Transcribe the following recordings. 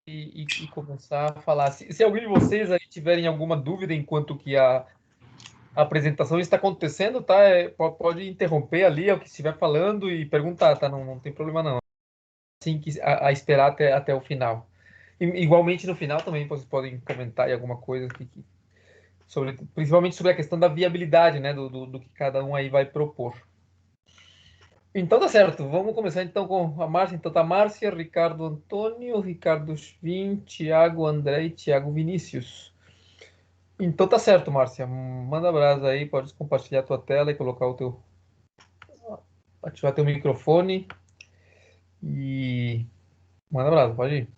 e começar a falar. Se alguém de vocês aí tiverem alguma dúvida enquanto que a apresentação está acontecendo, tá? Pode interromper ali o que estiver falando e perguntar, tá? Não tem problema não. Assim que a esperar até o final. Igualmente no final também vocês podem comentar aí alguma coisa principalmente sobre a questão da viabilidade, né? Do que cada um aí vai propor. Então tá certo, vamos começar então com a Márcia. Então tá Márcia, Ricardo Antônio, Ricardo Schwinn, Thiago André e Thiago Vinícius. Então tá certo, Márcia. Manda brasa aí, pode compartilhar a tua tela e colocar ativar teu microfone e manda brasa, pode ir.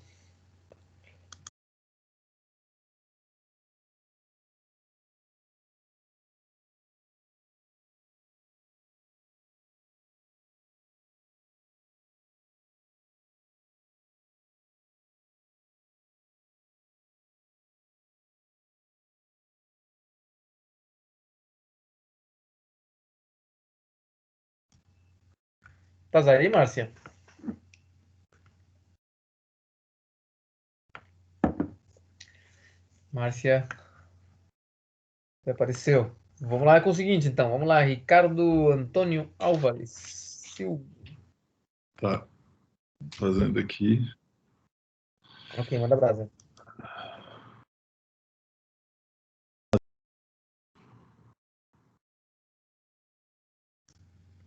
Tá aí, Márcia? Márcia apareceu. Vamos lá com o seguinte, então. Vamos lá, Ricardo Antônio Álvares Silva. Tá, fazendo aqui. Ok, manda brasa.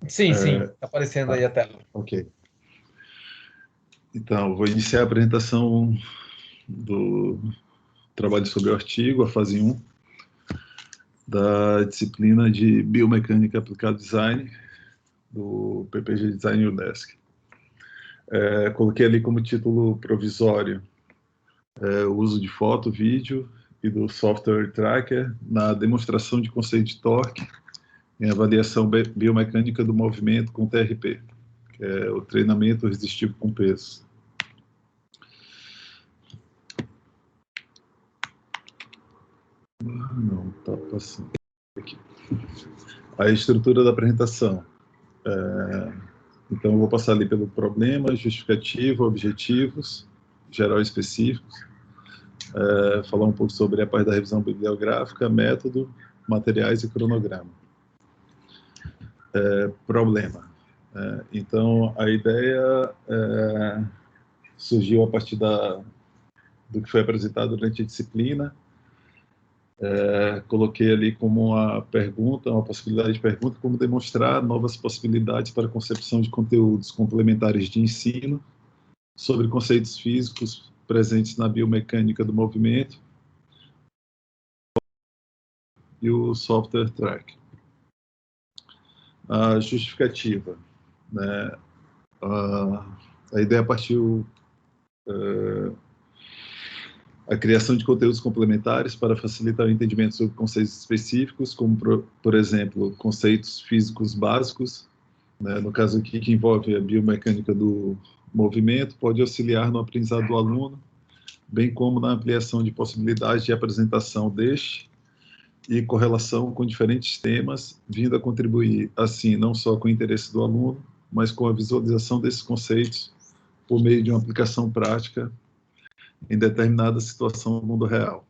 Sim, tá aparecendo aí a tela. Ok. Então, vou iniciar a apresentação do trabalho sobre o artigo, a fase 1, da disciplina de Biomecânica Aplicada Design, do PPG Design UDESC. Coloquei ali como título provisório o uso de foto, vídeo e do software tracker na demonstração de conceito de torque em avaliação biomecânica do movimento com TRP, que é o treinamento resistivo com peso. Não, está passando aqui. A estrutura da apresentação. Então, eu vou passar ali pelo problema, justificativa, objetivos, geral e específicos, falar um pouco sobre a parte da revisão bibliográfica, método, materiais e cronograma. Problema. Então, a ideia surgiu a partir do que foi apresentado durante a disciplina. Coloquei ali como uma pergunta, uma possibilidade de pergunta, como demonstrar novas possibilidades para a concepção de conteúdos complementares de ensino sobre conceitos físicos presentes na biomecânica do movimento e o software track. A justificativa, né? A ideia partiu a criação de conteúdos complementares para facilitar o entendimento sobre conceitos específicos, como, por exemplo, conceitos físicos básicos, né? No caso aqui, que envolve a biomecânica do movimento, pode auxiliar no aprendizado do aluno, bem como na ampliação de possibilidades de apresentação deste e correlação com diferentes temas, vindo a contribuir, assim, não só com o interesse do aluno, mas com a visualização desses conceitos por meio de uma aplicação prática em determinada situação do mundo real.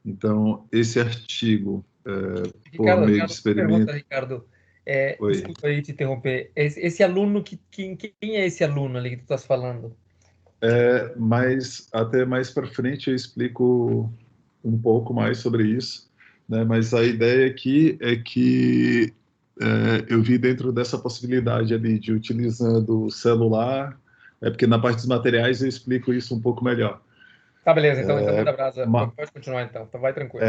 Então, esse artigo, por meio de experimento... Pergunta, Ricardo. Desculpa aí te interromper. Esse aluno, quem é esse aluno ali que tu estás falando? Mas até mais para frente eu explico um pouco mais sobre isso, né? Mas a ideia aqui é que eu vi dentro dessa possibilidade ali de utilizando o celular, porque na parte dos materiais eu explico isso um pouco melhor. Tá, beleza, então manda brasa. Pode continuar então, vai tranquilo.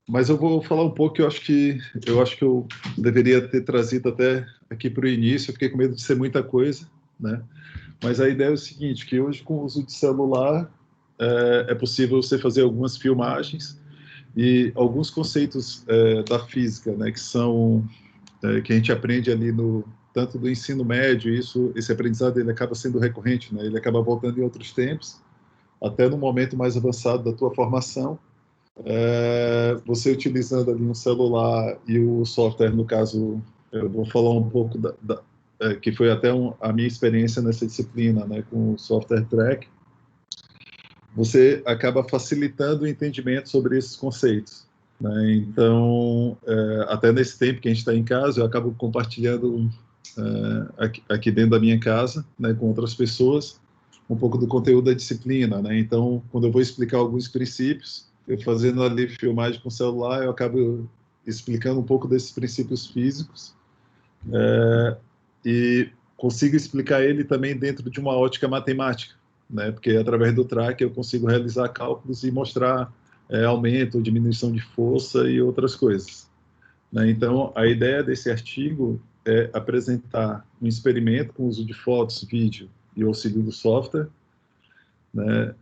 Mas eu vou falar um pouco que eu acho que eu deveria ter trazido até aqui para o início, eu fiquei com medo de ser muita coisa, né? Mas a ideia é o seguinte, que hoje com o uso de celular é possível você fazer algumas filmagens e alguns conceitos da física, né, que são que a gente aprende ali tanto do ensino médio, esse aprendizado ele acaba sendo recorrente, né? Ele acaba voltando em outros tempos, até no momento mais avançado da tua formação. Você utilizando ali um celular e o software, no caso, eu vou falar um pouco que foi até a minha experiência nessa disciplina, né, com o software track. você acaba facilitando o entendimento sobre esses conceitos, né? Então, até nesse tempo que a gente está em casa, eu acabo compartilhando aqui dentro da minha casa, né, com outras pessoas, um pouco do conteúdo da disciplina, né? Então, quando eu vou explicar alguns princípios, eu fazendo ali filmagem com o celular, eu acabo explicando um pouco desses princípios físicos, e consigo explicar ele também dentro de uma ótica matemática, né? Porque através do tracker eu consigo realizar cálculos e mostrar aumento, diminuição de força e outras coisas, né? Então, a ideia desse artigo é apresentar um experimento com uso de fotos, vídeo e auxílio do software, né?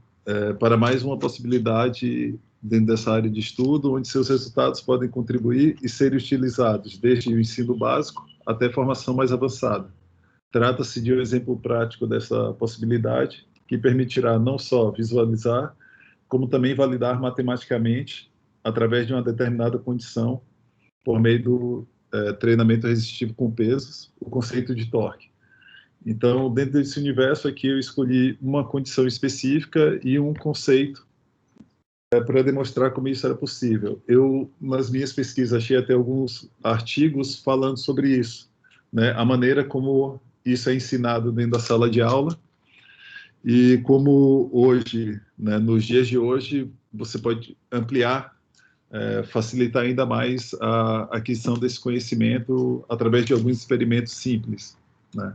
Para mais uma possibilidade dentro dessa área de estudo, onde seus resultados podem contribuir e serem utilizados desde o ensino básico até a formação mais avançada. Trata-se de um exemplo prático dessa possibilidade, que permitirá não só visualizar, como também validar matematicamente, através de uma determinada condição, por meio do treinamento resistivo com pesos, o conceito de torque. Então, dentro desse universo aqui, eu escolhi uma condição específica e um conceito para demonstrar como isso era possível. Eu, nas minhas pesquisas, achei até alguns artigos falando sobre isso, né? A maneira como isso é ensinado dentro da sala de aula e como hoje, né, nos dias de hoje, você pode ampliar, facilitar ainda mais a aquisição desse conhecimento através de alguns experimentos simples, né?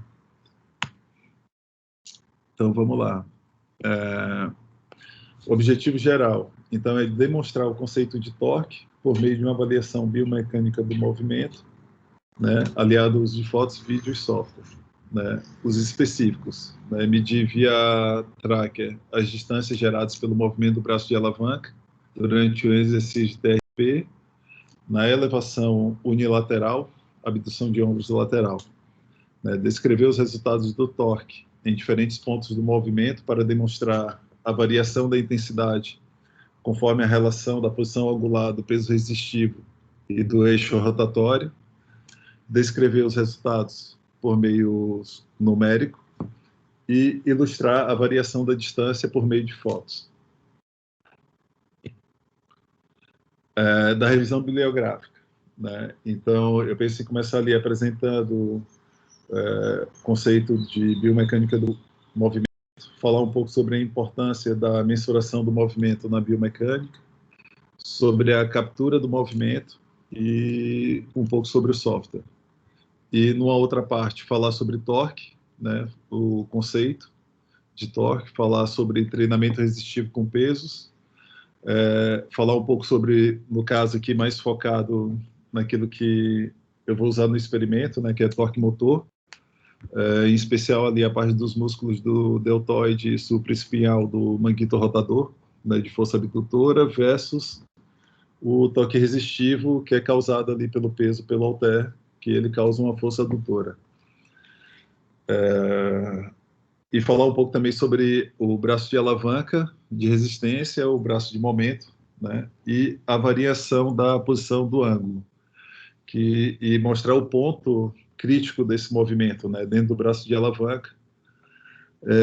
Então, vamos lá. Objetivo geral, então, é demonstrar o conceito de torque por meio de uma avaliação biomecânica do movimento, né, aliado ao uso de fotos, vídeo e software, né? Os específicos, né, medir via tracker as distâncias geradas pelo movimento do braço de alavanca durante o exercício de TRP, na elevação unilateral, abdução de ombros lateral, né? Descrever os resultados do torque em diferentes pontos do movimento para demonstrar a variação da intensidade conforme a relação da posição angular do peso resistivo e do eixo rotatório, descrever os resultados por meio numérico e ilustrar a variação da distância por meio de fotos. Da revisão bibliográfica, né? Então, eu pensei em começar ali apresentando o conceito de biomecânica do movimento, falar um pouco sobre a importância da mensuração do movimento na biomecânica, sobre a captura do movimento e um pouco sobre o software. E, numa outra parte, falar sobre torque, né, o conceito de torque, falar sobre treinamento resistivo com pesos, falar um pouco sobre, no caso aqui, mais focado naquilo que eu vou usar no experimento, né, que é torque motor, em especial ali a parte dos músculos do deltoide supraespinhal do manguito rotador, né, de força abdutora, versus o torque resistivo, que é causado ali pelo peso, pelo halter, que ele causa uma força adutora. E falar um pouco também sobre o braço de alavanca, de resistência, o braço de momento, né, e a variação da posição do ângulo, e mostrar o ponto crítico desse movimento, né, dentro do braço de alavanca,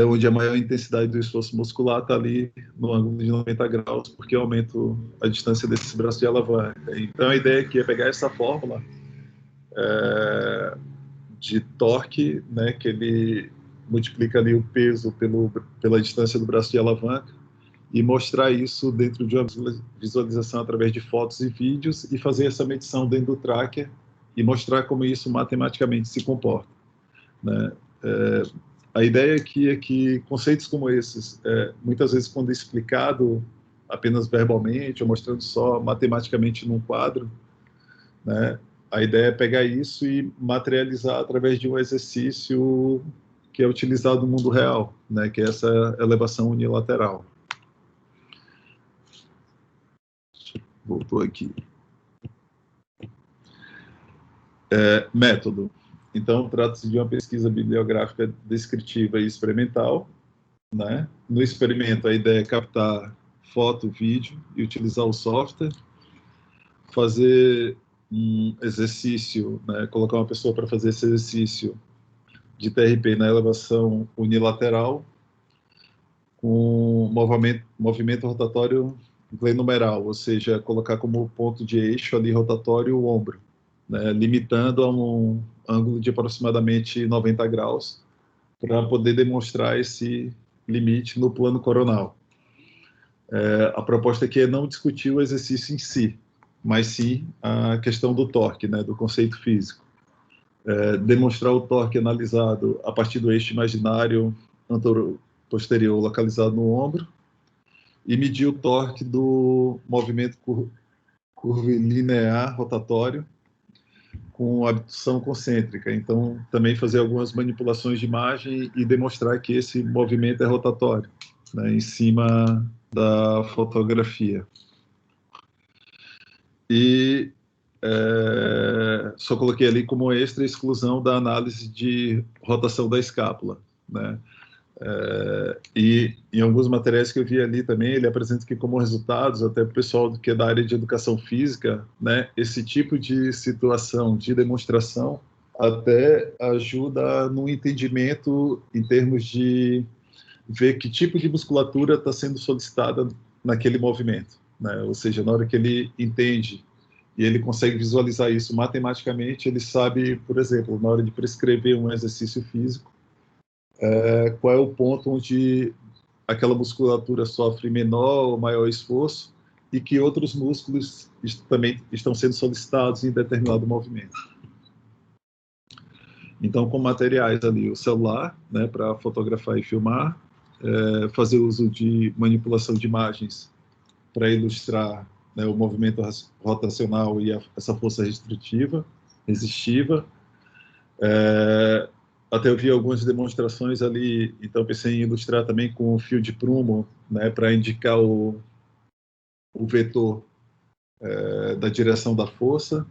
onde a maior intensidade do esforço muscular está ali no ângulo de 90 graus, porque eu aumento a distância desse braço de alavanca. Então, a ideia aqui é pegar essa fórmula de torque, né, que ele multiplica ali o peso pela distância do braço de alavanca, e mostrar isso dentro de uma visualização através de fotos e vídeos, e fazer essa medição dentro do tracker e mostrar como isso matematicamente se comporta, né? A ideia aqui é que conceitos como esses, muitas vezes quando explicado apenas verbalmente ou mostrando só matematicamente num quadro, né, a ideia é pegar isso e materializar através de um exercício que é utilizado no mundo real, né, que é essa elevação unilateral. Voltou aqui. Método. Então, trata-se de uma pesquisa bibliográfica descritiva e experimental, né? No experimento, a ideia é captar foto, vídeo e utilizar o software, fazer um exercício, né? Colocar uma pessoa para fazer esse exercício de TRP na elevação unilateral, com um movimento rotatório glenumeral, ou seja, colocar como ponto de eixo ali rotatório o ombro, né, limitando a um ângulo de aproximadamente 90 graus, para poder demonstrar esse limite no plano coronal. A proposta aqui é não discutir o exercício em si, mas sim a questão do torque, né, do conceito físico. Demonstrar o torque analisado a partir do eixo imaginário anterior-posterior localizado no ombro e medir o torque do movimento curvilinear rotatório com abdução concêntrica. Então, também fazer algumas manipulações de imagem e demonstrar que esse movimento é rotatório, né, em cima da fotografia. E só coloquei ali como extra a exclusão da análise de rotação da escápula, né? E em alguns materiais que eu vi ali também, ele apresenta que como resultados, até para o pessoal que é da área de educação física, né, esse tipo de situação de demonstração até ajuda no entendimento em termos de ver que tipo de musculatura está sendo solicitada naquele movimento, né? Ou seja, na hora que ele entende e ele consegue visualizar isso matematicamente, ele sabe, por exemplo, na hora de prescrever um exercício físico, qual é o ponto onde aquela musculatura sofre menor ou maior esforço e que outros músculos também estão sendo solicitados em determinado movimento. Então, com materiais ali, o celular, né, para fotografar e filmar, fazer uso de manipulação de imagens para ilustrar, né, o movimento rotacional e essa força resistiva. Até eu vi algumas demonstrações ali, então pensei em ilustrar também com o fio de prumo, né, para indicar o vetor da direção da força.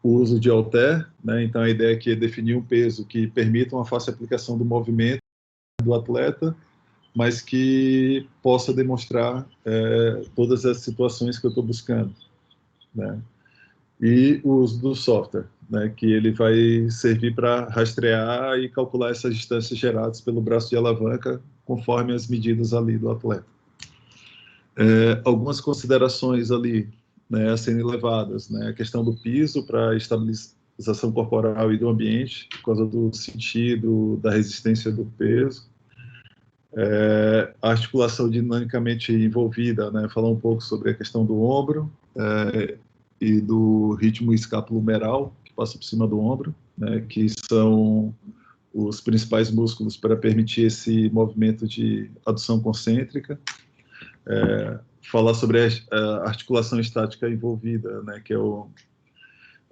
O uso de halter, né, então a ideia aqui é definir um peso que permita uma fácil aplicação do movimento do atleta, mas que possa demonstrar todas as situações que eu estou buscando, né? E o uso do software, né, que ele vai servir para rastrear e calcular essas distâncias geradas pelo braço de alavanca conforme as medidas ali do atleta. Algumas considerações ali, né, a serem levadas, né, a questão do piso para estabilização corporal e do ambiente, por causa do sentido, da resistência do peso. A articulação dinamicamente envolvida, né, falar um pouco sobre a questão do ombro e do ritmo escapulohumeral, que passa por cima do ombro, né, que são os principais músculos para permitir esse movimento de adução concêntrica. Falar sobre a articulação estática envolvida, né, que é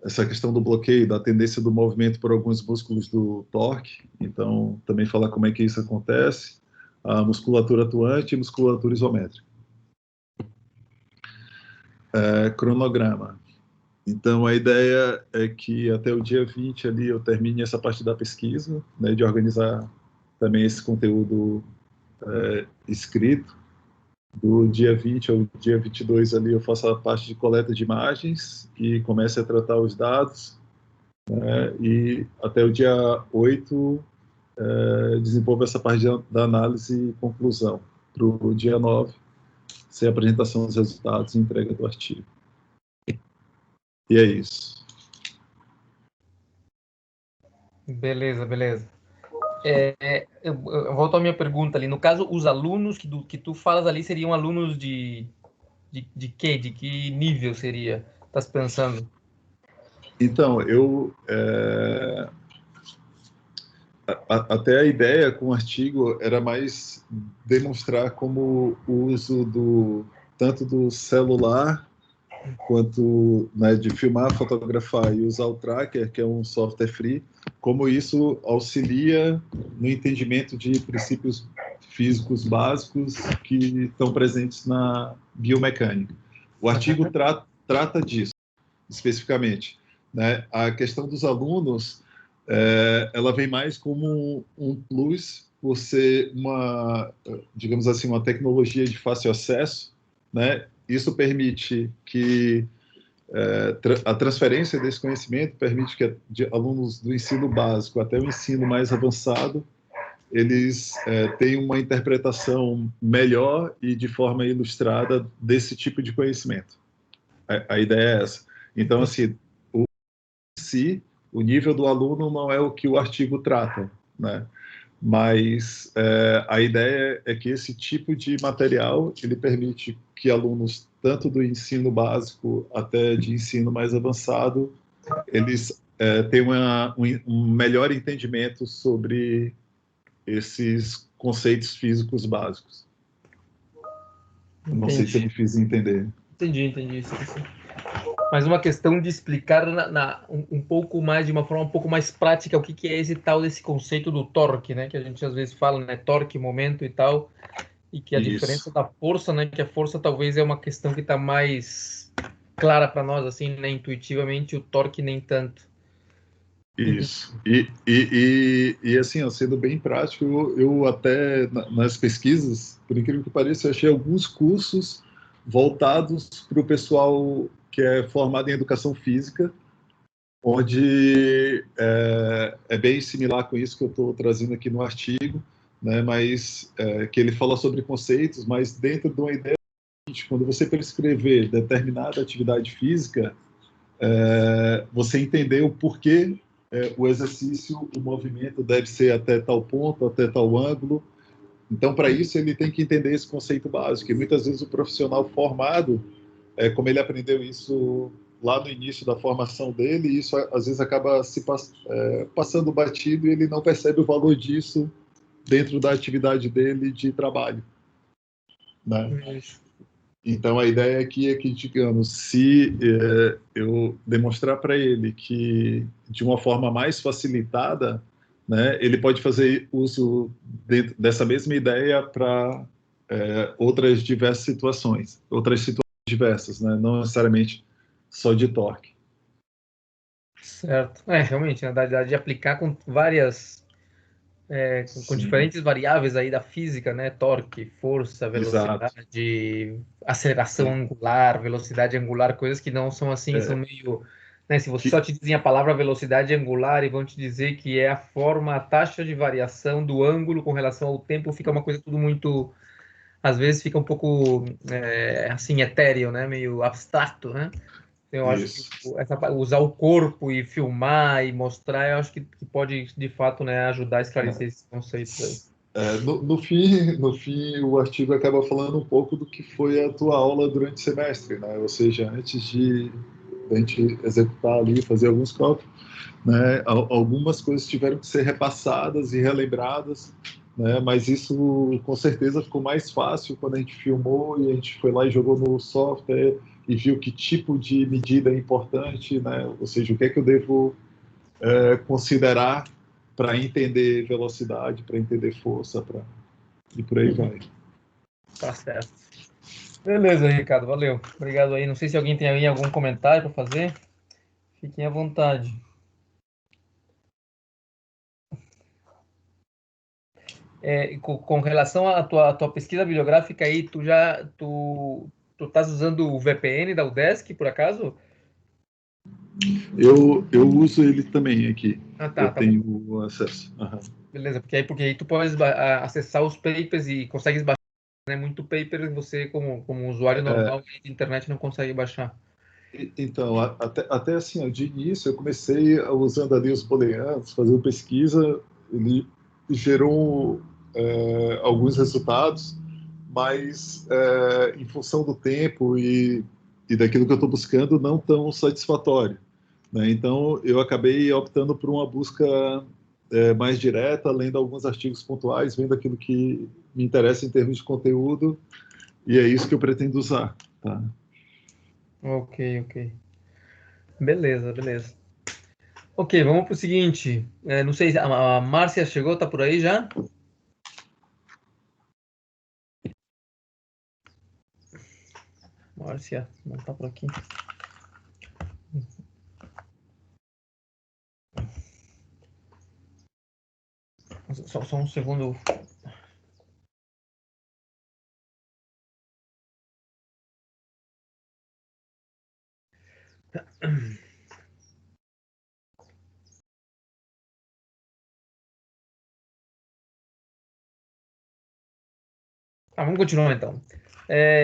essa questão do bloqueio, da tendência do movimento por alguns músculos do torque. Então, também falar como é que isso acontece. A musculatura atuante e musculatura isométrica. Cronograma. Então, a ideia é que até o dia 20 ali eu termine essa parte da pesquisa, né, de organizar também esse conteúdo escrito. Do dia 20 ao dia 22 ali eu faço a parte de coleta de imagens e comece a tratar os dados, né, e até o dia 8 desenvolvo essa parte da análise e conclusão. Para o dia 9, ser a apresentação dos resultados e entrega do artigo. E é isso. Beleza, beleza. Eu volto à minha pergunta ali. No caso, os alunos que tu falas ali seriam alunos de quê? De que nível seria? Estás pensando? Então, até a ideia com o artigo era mais demonstrar como o uso tanto do celular quanto, né, de filmar, fotografar e usar o Tracker, que é um software free, como isso auxilia no entendimento de princípios físicos básicos que estão presentes na biomecânica. O artigo trata disso, especificamente, né? A questão dos alunos, ela vem mais como um plus, por ser digamos assim, uma tecnologia de fácil acesso, né? Isso permite que a transferência desse conhecimento permite que alunos do ensino básico até o ensino mais avançado eles têm uma interpretação melhor e de forma ilustrada desse tipo de conhecimento. A ideia é essa. Então, assim, si, o nível do aluno não é o que o artigo trata, né? Mas a ideia é que esse tipo de material ele permite que alunos tanto do ensino básico até de ensino mais avançado eles tenham um melhor entendimento sobre esses conceitos físicos básicos. Não sei se eu me fiz entender. Entendi. Sim. Mas uma questão de explicar um pouco mais, de uma forma um pouco mais prática, o que é esse tal desse conceito do torque, né? Que a gente às vezes fala, né? Torque, momento e tal, e que a diferença da força, né? Que a força talvez é uma questão que está mais clara para nós, assim, né? Intuitivamente, o torque nem tanto. Isso. E assim, ó, sendo bem prático, eu até nas pesquisas, por incrível que pareça, eu achei alguns cursos voltados para o pessoal que é formado em educação física, onde é bem similar com isso que eu estou trazendo aqui no artigo, né? Mas que ele fala sobre conceitos, mas dentro de uma ideia, quando você prescrever determinada atividade física, você entender o porquê o exercício, o movimento deve ser até tal ponto, até tal ângulo. Então, para isso, ele tem que entender esse conceito básico. E muitas vezes o profissional formado, como ele aprendeu isso lá no início da formação dele, isso às vezes acaba passando batido e ele não percebe o valor disso dentro da atividade dele de trabalho, né? Então, a ideia aqui é que, digamos, se eu demonstrar para ele que, de uma forma mais facilitada, né, ele pode fazer uso dessa mesma ideia para outras diversas situações, diversas, né, não necessariamente só de torque. Certo. Realmente, na verdade, de aplicar com várias, com diferentes variáveis aí da física, né? Torque, força, Exato. velocidade, aceleração angular, velocidade angular, coisas que não são assim, são meio, né? Se você só te dizem a palavra velocidade angular e vão te dizer que é a forma, a taxa de variação do ângulo com relação ao tempo, fica uma coisa tudo muito, às vezes fica um pouco, assim, etéreo, né? Meio abstrato, né? Eu acho que Isso. usar o corpo e filmar e mostrar, eu acho que pode, de fato, né, ajudar a esclarecer esses conceitos aí. No fim, o artigo acaba falando um pouco do que foi a tua aula durante o semestre, né? Ou seja, antes de a gente executar ali, fazer alguns cálculos, né? Algumas coisas tiveram que ser repassadas e relembradas, né? Mas isso com certeza ficou mais fácil quando a gente filmou e a gente foi lá e jogou no software e viu que tipo de medida é importante, né? Ou seja, o que é que eu devo considerar para entender velocidade, para entender força, e por aí vai. Tá certo. Beleza, Ricardo, valeu. Obrigado aí. Não sei se alguém tem aí algum comentário para fazer. Fiquem à vontade. Com relação à tua pesquisa bibliográfica aí, tu estás usando o VPN da UDESC, por acaso? Eu uso ele também aqui. Ah, Eu tá bom. tenho acesso. Uhum. Beleza, porque aí tu podes acessar os papers e consegues baixar, né, muito paper você, como usuário normal de internet, não consegue baixar. Então, até assim, ó, de início, eu comecei usando ali os booleanos, fazendo pesquisa, ele gerou alguns resultados, mas em função do tempo e daquilo que eu estou buscando, não tão satisfatório, né? Então, eu acabei optando por uma busca mais direta, lendo alguns artigos pontuais, vendo aquilo que me interessa em termos de conteúdo, e é isso que eu pretendo usar, tá? Ok. Beleza. Ok, vamos para o seguinte. Não sei, a Márcia chegou, tá por aí já? Márcia, não tá por aqui. Só um segundo. Vamos continuar então.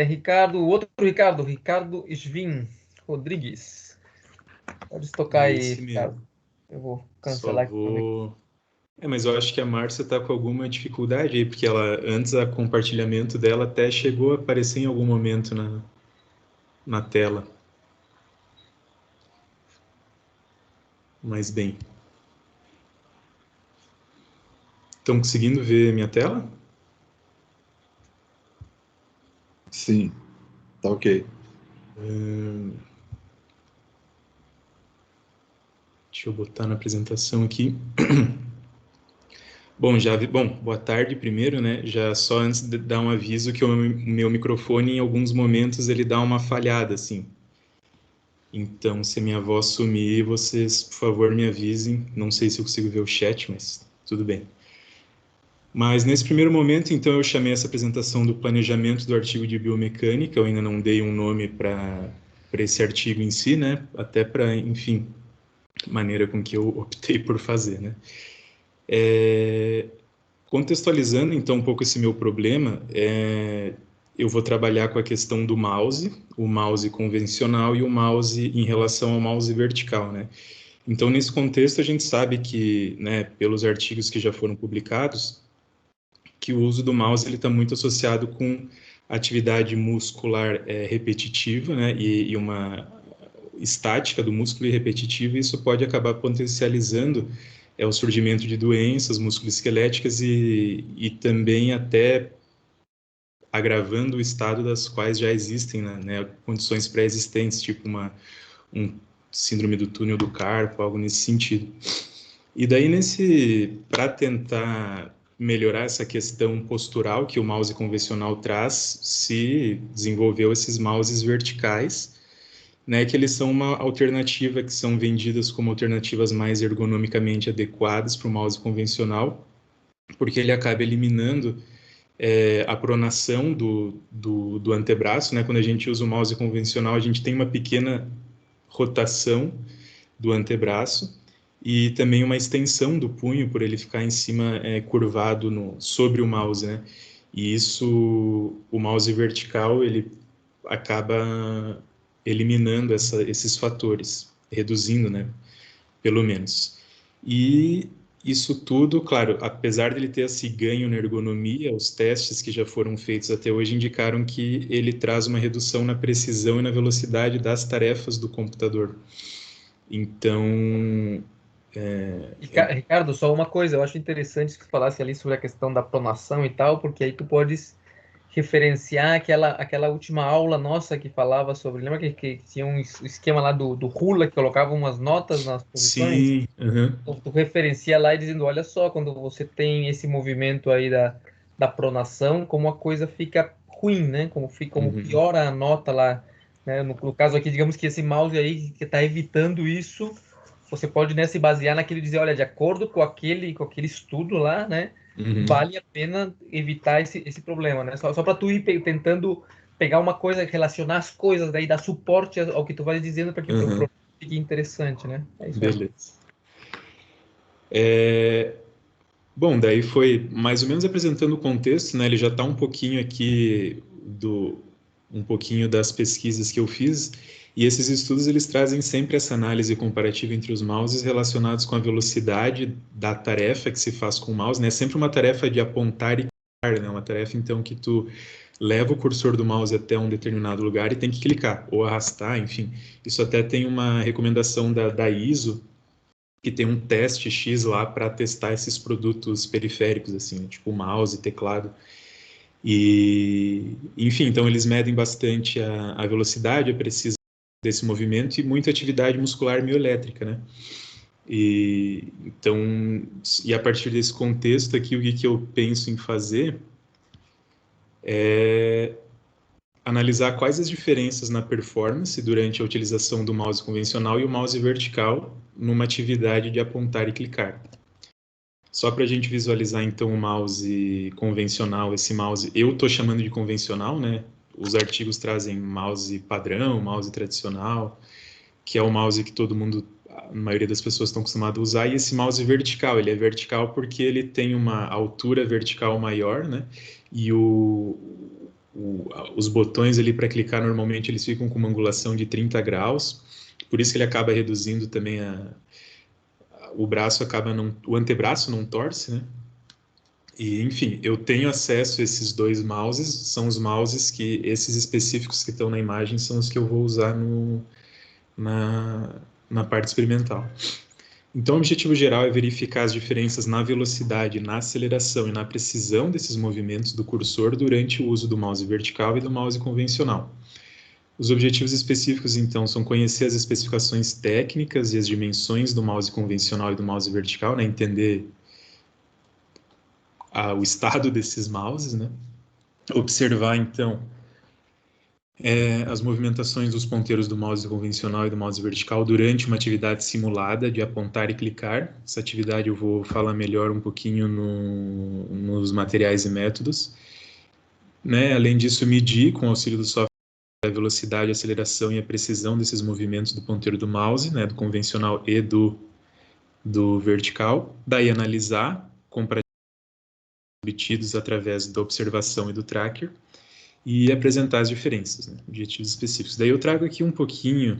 Ricardo Svin Rodrigues. Pode tocar É aí, esse mesmo. Ricardo. Eu vou Só cancelar aqui para ver. vou. Mas eu acho que a Márcia está com alguma dificuldade aí, porque ela, antes, o compartilhamento dela até chegou a aparecer em algum momento na tela. Mas bem. Estão conseguindo ver minha tela? Sim, tá ok. Deixa eu botar na apresentação aqui. Bom, boa tarde primeiro, né? Já só antes de dar um aviso que o meu microfone, em alguns momentos, ele dá uma falhada, assim. Então, se a minha voz sumir, vocês, por favor, me avisem. Não sei se eu consigo ver o chat, mas tudo bem. Mas, nesse primeiro momento, então, eu chamei essa apresentação do planejamento do artigo de biomecânica. Eu ainda não dei um nome para esse artigo em si, né? Até para, enfim, maneira com que eu optei por fazer, né? Contextualizando, então, um pouco esse meu problema, eu vou trabalhar com a questão do mouse, o mouse convencional e o mouse em relação ao mouse vertical, né? Então, nesse contexto, a gente sabe que, né, pelos artigos que já foram publicados, que o uso do mouse ele está muito associado com atividade muscular repetitiva, né, e uma estática do músculo e repetitiva, e isso pode acabar potencializando o surgimento de doenças musculoesqueléticas e também até agravando o estado das quais já existem, né, condições pré-existentes, tipo um síndrome do túnel do carpo, algo nesse sentido. E daí, para tentar melhorar essa questão postural que o mouse convencional traz, se desenvolveu esses mouses verticais, né, que eles são uma alternativa, que são vendidas como alternativas mais ergonomicamente adequadas para o mouse convencional, porque ele acaba eliminando a pronação do antebraço, né? Quando a gente usa o mouse convencional, a gente tem uma pequena rotação do antebraço e também uma extensão do punho, por ele ficar em cima curvado sobre o mouse, né? E isso, o mouse vertical, ele acaba eliminando esses fatores, reduzindo, né? Pelo menos. E isso tudo, claro, apesar dele ter esse ganho na ergonomia, os testes que já foram feitos até hoje indicaram que ele traz uma redução na precisão e na velocidade das tarefas do computador. Então, Ricardo, só uma coisa, eu acho interessante que tu falasse ali sobre a questão da pronação e tal, porque aí tu podes referenciar aquela última aula nossa que falava sobre, lembra que tinha um esquema lá do Hula, que colocava umas notas nas posições? sim, uhum, Tu referencia lá e dizendo, olha só, quando você tem esse movimento aí da pronação, como a coisa fica ruim, né? Como uhum, piora a nota lá, né? No caso aqui, digamos que esse mouse aí que está evitando isso, você pode, né, se basear naquele dizer, olha, de acordo com aquele estudo lá, né? uhum, Vale a pena evitar esse problema, né? Só para tu ir tentando pegar uma coisa, relacionar as coisas, daí dar suporte ao que tu vai dizendo para que o teu uhum, problema fique interessante, né? É isso aí. beleza. Bom, daí foi mais ou menos apresentando o contexto, né? Ele já está um pouquinho aqui um pouquinho das pesquisas que eu fiz, e esses estudos eles trazem sempre essa análise comparativa entre os mouses relacionados com a velocidade da tarefa que se faz com o mouse, né? É sempre uma tarefa de apontar e clicar, né? Uma tarefa então que tu leva o cursor do mouse até um determinado lugar e tem que clicar ou arrastar, enfim. Isso até tem uma recomendação da ISO que tem um teste X lá para testar esses produtos periféricos, assim, tipo mouse, teclado. E, enfim, então eles medem bastante a velocidade, a precisão desse movimento e muita atividade muscular mioelétrica, né? E a partir desse contexto aqui, o que eu penso em fazer é analisar quais as diferenças na performance durante a utilização do mouse convencional e o mouse vertical numa atividade de apontar e clicar. Só para a gente visualizar então o mouse convencional, esse mouse, eu estou chamando de convencional, né? Os artigos trazem mouse padrão, mouse tradicional, que é o mouse que todo mundo, a maioria das pessoas estão acostumadas a usar, e esse mouse vertical, ele é vertical porque ele tem uma altura vertical maior, né? E os botões ali para clicar, normalmente eles ficam com uma angulação de 30 graus, por isso que ele acaba reduzindo também o braço o antebraço não torce, né? E, enfim, eu tenho acesso a esses dois mouses, são os mouses esses específicos que estão na imagem, são os que eu vou usar na parte experimental. Então, o objetivo geral é verificar as diferenças na velocidade, na aceleração e na precisão desses movimentos do cursor durante o uso do mouse vertical e do mouse convencional. Os objetivos específicos, então, são conhecer as especificações técnicas e as dimensões do mouse convencional e do mouse vertical, né? Entender o estado desses mouses, né? Observar, então, as movimentações dos ponteiros do mouse convencional e do mouse vertical durante uma atividade simulada de apontar e clicar. Essa atividade eu vou falar melhor um pouquinho nos materiais e métodos. Né? Além disso, medir com o auxílio do software a velocidade, a aceleração e a precisão desses movimentos do ponteiro do mouse, né? Do convencional e do vertical. Daí analisar, comparativos obtidos através da observação e do tracker, e apresentar as diferenças, né? Objetivos específicos. Daí eu trago aqui um pouquinho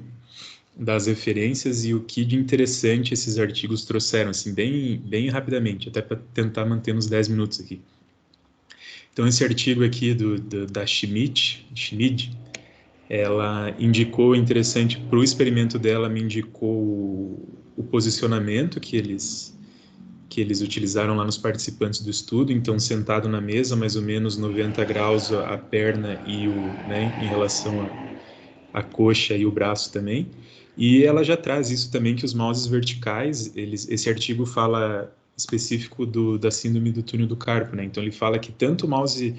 das referências e o que de interessante esses artigos trouxeram, assim, bem rapidamente, até para tentar manter nos 10 minutos aqui. Então, esse artigo aqui da Schmid, ela indicou, interessante, para o experimento dela, me indicou o posicionamento que eles utilizaram lá nos participantes do estudo, então sentado na mesa, mais ou menos 90 graus a perna e né, em relação à coxa e o braço também. E ela já traz isso também, que os mouses verticais, esse artigo fala específico da síndrome do túnel do carpo, né? Então ele fala que tanto o mouse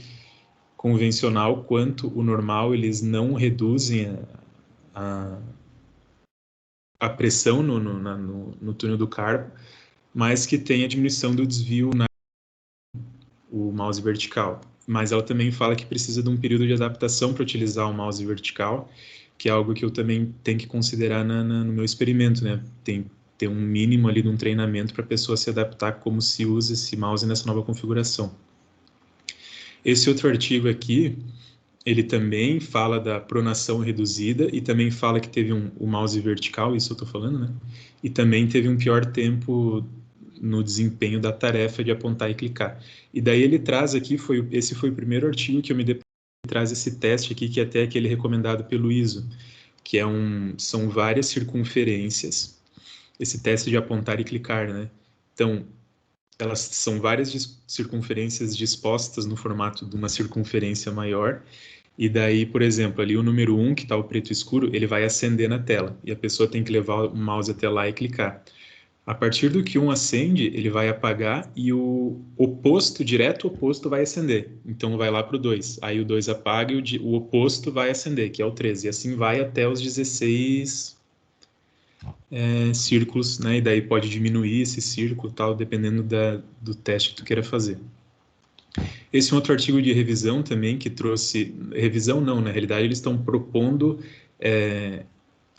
convencional quanto o normal, eles não reduzem a pressão no túnel do carpo, mas que tem a diminuição do desvio o mouse vertical. Mas ela também fala que precisa de um período de adaptação para utilizar o mouse vertical, que é algo que eu também tenho que considerar no meu experimento, né? Tem ter um mínimo ali de um treinamento para a pessoa se adaptar como se usa esse mouse nessa nova configuração. Esse outro artigo aqui, ele também fala da pronação reduzida e também fala que teve o mouse vertical, isso eu estou falando, né? E também teve um pior tempo no desempenho da tarefa de apontar e clicar. E daí ele traz aqui, esse foi o primeiro artigo que eu me deparei, traz esse teste aqui, que é até aquele recomendado pelo ISO, que são várias circunferências, esse teste de apontar e clicar, né? Então, elas são várias circunferências dispostas no formato de uma circunferência maior, e daí, por exemplo, ali o número 1, que está o preto escuro, ele vai acender na tela, e a pessoa tem que levar o mouse até lá e clicar. A partir do que 1 acende, ele vai apagar e o direto oposto vai acender. Então vai lá para o 2. Aí o 2 apaga e o oposto vai acender, que é o 13. E assim vai até os 16 círculos, né? E daí pode diminuir esse círculo, tal, dependendo do teste que tu queira fazer. Esse é um outro artigo de revisão também que trouxe... Revisão não, na realidade eles estão propondo...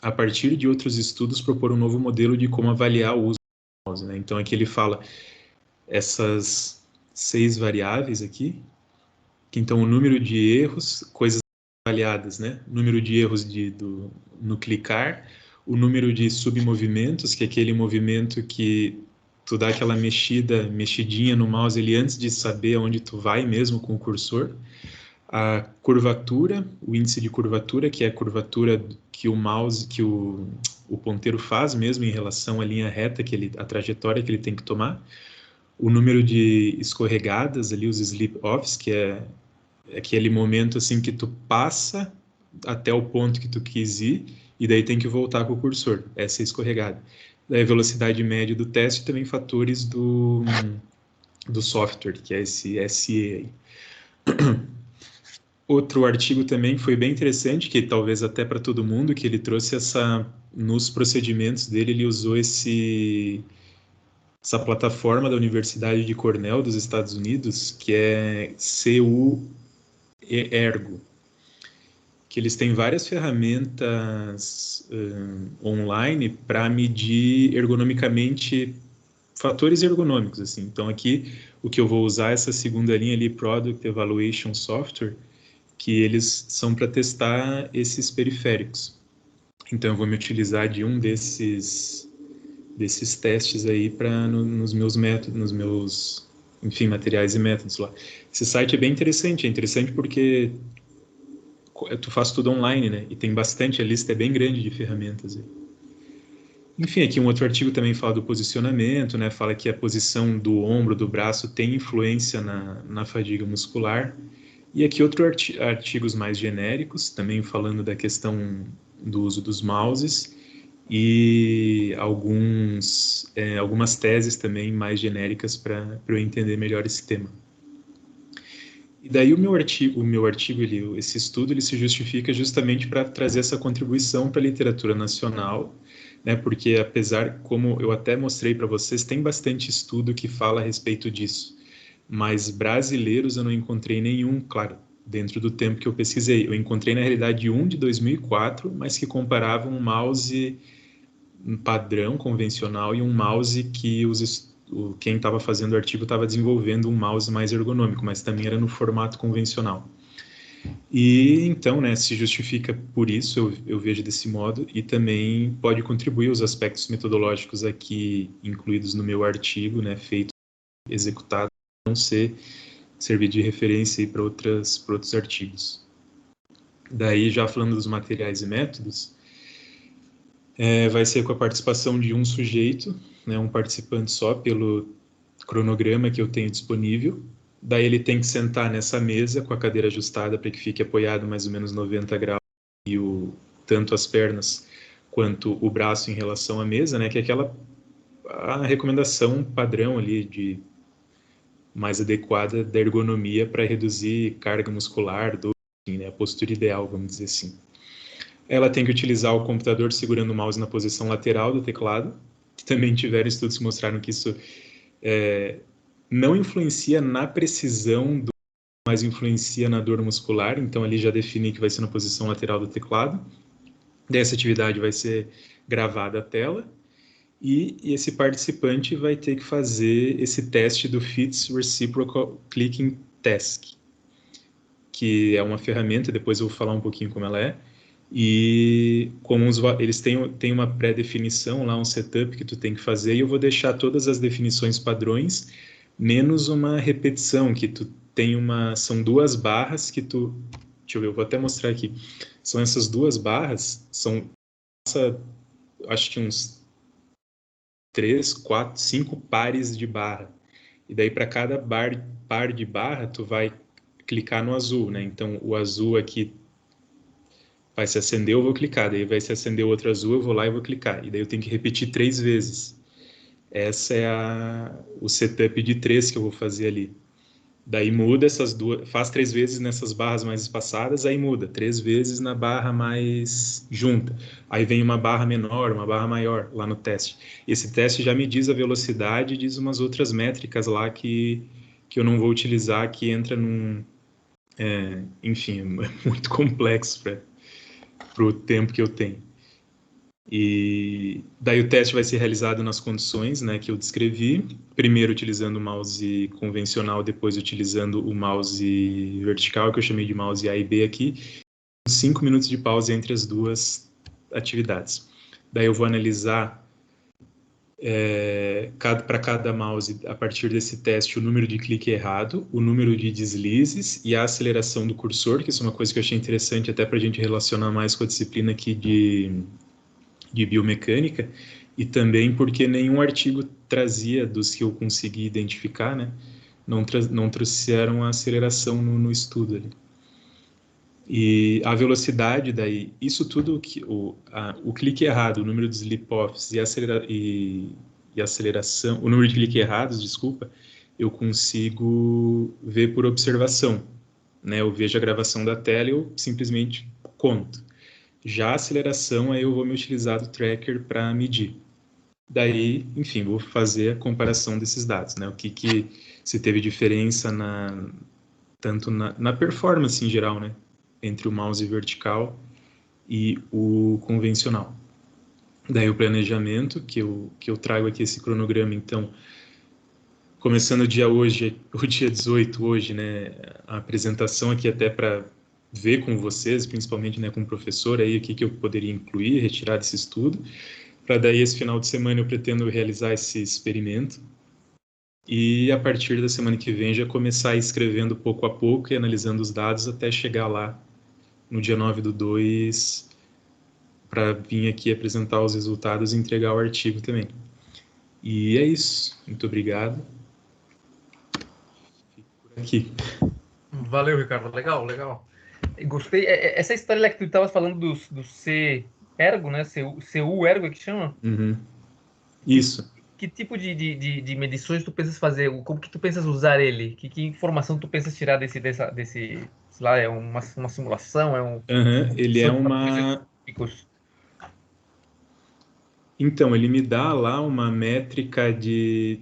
a partir de outros estudos, propor um novo modelo de como avaliar o uso do mouse, né? Então, aqui ele fala essas 6 variáveis aqui, que então o número de erros, coisas avaliadas, né? Número de erros no clicar, o número de submovimentos, que é aquele movimento que tu dá aquela mexidinha no mouse ali antes de saber aonde tu vai mesmo com o cursor, a curvatura, o índice de curvatura, que é a curvatura que o mouse, que o ponteiro faz mesmo em relação à linha reta, a trajetória que ele tem que tomar, o número de escorregadas ali, os slip-offs, que é aquele momento assim que tu passa até o ponto que tu quis ir, e daí tem que voltar com o cursor, essa é a escorregada. Daí a velocidade média do teste, também fatores do software, que é esse SE aí. Outro artigo também foi bem interessante, que talvez até para todo mundo, que ele trouxe nos procedimentos dele, ele usou essa plataforma da Universidade de Cornell dos Estados Unidos, que é CU Ergo, que eles têm várias ferramentas online para medir ergonomicamente fatores ergonômicos, assim. Então aqui o que eu vou usar, essa segunda linha ali, Product Evaluation Software, que eles são para testar esses periféricos. Então, eu vou me utilizar de um desses testes aí nos meus métodos, nos meus, enfim, materiais e métodos lá. Esse site é interessante porque tu faz tudo online, né? E tem bastante, a lista é bem grande de ferramentas aí. Enfim, aqui um outro artigo também fala do posicionamento, né? Fala que a posição do ombro, do braço tem influência na fadiga muscular. E aqui artigos mais genéricos, também falando da questão do uso dos mouses e algumas teses também mais genéricas para eu entender melhor esse tema. E daí o meu artigo, esse estudo, ele se justifica justamente para trazer essa contribuição para a literatura nacional, né? Porque apesar, como eu até mostrei para vocês, tem bastante estudo que fala a respeito disso, mas brasileiros eu não encontrei nenhum, claro, dentro do tempo que eu pesquisei. Eu encontrei, na realidade, um de 2004, mas que comparava um mouse padrão, convencional, e um mouse que quem estava fazendo o artigo estava desenvolvendo um mouse mais ergonômico, mas também era no formato convencional. E então, né, se justifica por isso, eu vejo desse modo, e também pode contribuir os aspectos metodológicos aqui incluídos no meu artigo, né, feito, executado, não servir de referência para outros artigos. Daí, já falando dos materiais e métodos, vai ser com a participação de um sujeito, né, um participante só, pelo cronograma que eu tenho disponível. Daí ele tem que sentar nessa mesa com a cadeira ajustada para que fique apoiado mais ou menos 90 graus e tanto as pernas quanto o braço em relação à mesa, né, que é a recomendação padrão ali mais adequada da ergonomia para reduzir carga muscular, né, a postura ideal, vamos dizer assim. Ela tem que utilizar o computador segurando o mouse na posição lateral do teclado, que também tiveram estudos que mostraram que isso não influencia na precisão, mas influencia na dor muscular, então ali já defini que vai ser na posição lateral do teclado. Dessa atividade vai ser gravada a tela, e esse participante vai ter que fazer esse teste do Fitts Reciprocal Clicking Task, que é uma ferramenta, depois eu vou falar um pouquinho como ela é, e como eles têm uma pré-definição lá, um setup que tu tem que fazer, e eu vou deixar todas as definições padrões, menos uma repetição, que tu tem são duas barras que tu... Deixa eu ver, eu vou até mostrar aqui. São essas duas barras, acho que uns 3, 4, 5 pares de barra. E daí para cada par de barra, tu vai clicar no azul, né? Então o azul aqui vai se acender, eu vou clicar. Daí vai se acender o outro azul, eu vou lá e vou clicar. E daí eu tenho que repetir 3 vezes. Essa é o setup de 3 que eu vou fazer ali. Daí muda essas duas, faz 3 vezes nessas barras mais espaçadas, aí muda 3 vezes na barra mais junta. Aí vem uma barra menor, uma barra maior lá no teste. Esse teste já me diz a velocidade, diz umas outras métricas lá que eu não vou utilizar, que entra enfim, é muito complexo para o tempo que eu tenho. E daí o teste vai ser realizado nas condições, né, que eu descrevi, primeiro utilizando o mouse convencional, depois utilizando o mouse vertical, que eu chamei de mouse A e B aqui, 5 minutos de pausa entre as duas atividades. Daí eu vou analisar para cada mouse, a partir desse teste, o número de clique errado, o número de deslizes e a aceleração do cursor, que isso é uma coisa que eu achei interessante até para a gente relacionar mais com a disciplina aqui de biomecânica, e também porque nenhum artigo trazia, dos que eu consegui identificar, né, não trouxeram a aceleração no estudo ali. E a velocidade daí, isso tudo, o clique errado, o número de slip-offs e aceleração, o número de clique errados, desculpa, eu consigo ver por observação, né, eu vejo a gravação da tela e eu simplesmente conto. Já a aceleração, aí eu vou me utilizar do tracker para medir. Daí, enfim, vou fazer a comparação desses dados, né? Se teve diferença tanto na performance em geral, né? Entre o mouse vertical e o convencional. Daí o planejamento, que eu trago aqui esse cronograma, então, começando o dia 18 hoje, né? A apresentação aqui até para ver com vocês, principalmente, né, com o professor aí, o que eu poderia incluir, retirar desse estudo, para daí esse final de semana eu pretendo realizar esse experimento e a partir da semana que vem já começar escrevendo pouco a pouco e analisando os dados até chegar lá no dia 9/2 para vir aqui apresentar os resultados e entregar o artigo também. E é isso. Muito obrigado. Fico por aqui. Valeu, Ricardo. Legal, legal. Gostei. Essa história lá que tu estavas falando do C ergo, né? CU ergo é que chama? Uhum. Isso. Que tipo de medições tu pensas fazer? Como que tu pensas usar ele? Que informação tu pensas tirar desse, sei lá, é uma simulação? É um... Ele é são uma... típicos. Então, ele me dá lá uma métrica de...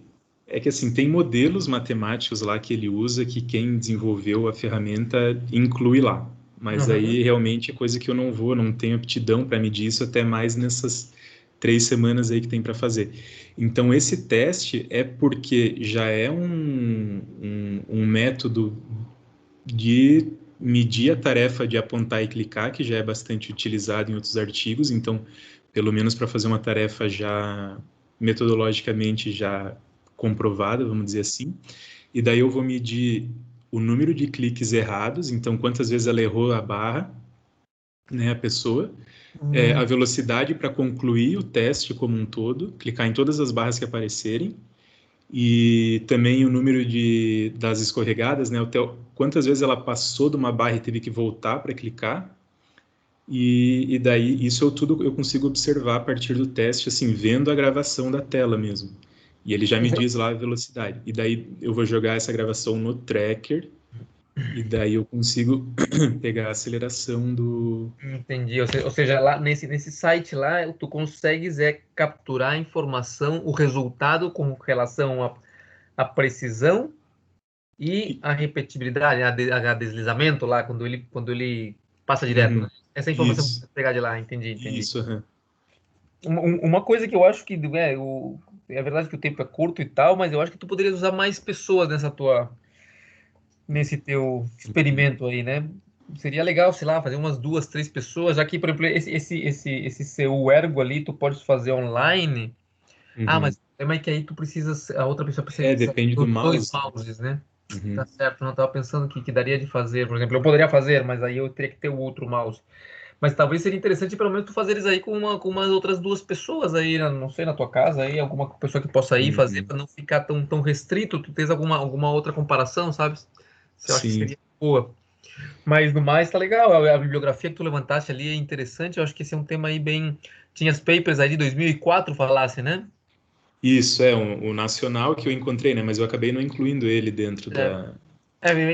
É que assim, tem modelos matemáticos lá que ele usa que quem desenvolveu a ferramenta inclui lá. Mas aí realmente é coisa que eu não tenho aptidão para medir isso até mais nessas 3 semanas aí que tem para fazer. Então, esse teste é porque já é um método de medir a tarefa de apontar e clicar, que já é bastante utilizado em outros artigos. Então, pelo menos para fazer uma tarefa já metodologicamente já comprovada, vamos dizer assim. E daí eu vou medir o número de cliques errados, então quantas vezes ela errou a barra, né, a pessoa, a velocidade para concluir o teste como um todo, clicar em todas as barras que aparecerem, e também o número das escorregadas, né, quantas vezes ela passou de uma barra e teve que voltar para clicar, e daí isso tudo eu consigo observar a partir do teste, assim, vendo a gravação da tela mesmo. E ele já me diz lá a velocidade. E daí eu vou jogar essa gravação no tracker e daí eu consigo pegar a aceleração do... Entendi. Ou seja, lá nesse site lá, tu consegues capturar a informação, o resultado com relação à precisão e a repetibilidade, a deslizamento lá, quando ele passa direto, né? Essa informação que Isso, você pegar de lá, entendi. isso. Uma coisa que eu acho que é verdade que o tempo é curto e tal, mas eu acho que tu poderias usar mais pessoas nesse teu experimento aí, né? Seria legal, sei lá, fazer umas 2, 3 pessoas. Aqui, por exemplo, esse seu ergo ali, tu pode fazer online. Ah, mas o problema é que aí a outra pessoa precisa Depende do dos dois mouse. mouses, né? Tá certo, não estava pensando que daria de fazer, por exemplo, eu poderia fazer, mas aí eu teria que ter o outro mouse. Mas talvez seria interessante pelo menos tu fazeres aí com umas outras 2 pessoas aí, não sei, na tua casa aí, alguma pessoa que possa ir fazer para não ficar tão restrito. Tu tens alguma outra comparação, sabe? Eu acho que Sim. seria boa. Mas no mais tá legal, a bibliografia que tu levantaste ali é interessante, eu acho que esse é um tema aí bem... Tinha as papers aí de 2004, falasse, né? Isso, o nacional que eu encontrei, né? Mas eu acabei não incluindo ele dentro da...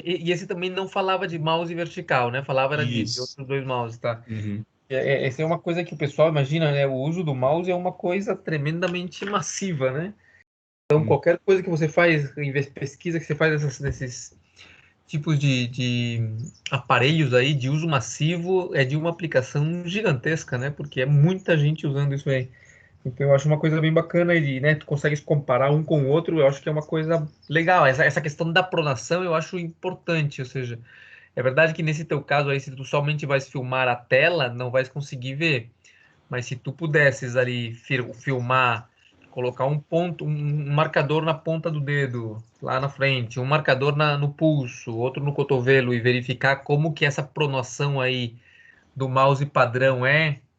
E esse também não falava de mouse vertical, né? Falava era de Isso. outros 2 mouses, tá? Essa é uma coisa que o pessoal imagina, né? O uso do mouse é uma coisa tremendamente massiva, né? Então, qualquer coisa que você faz, pesquisa que você faz desses tipos de aparelhos aí de uso massivo é de uma aplicação gigantesca, né? Porque é muita gente usando isso aí. Então eu acho uma coisa bem bacana e, né, tu consegues comparar um com o outro, eu acho que é uma coisa legal. Essa questão da pronação eu acho importante, ou seja, é verdade que nesse teu caso aí, se tu somente vais filmar a tela, não vais conseguir ver. Mas se tu pudesses ali filmar, colocar um ponto, um marcador na ponta do dedo, lá na frente, um marcador no pulso, outro no cotovelo, e verificar como que essa pronação aí do mouse padrão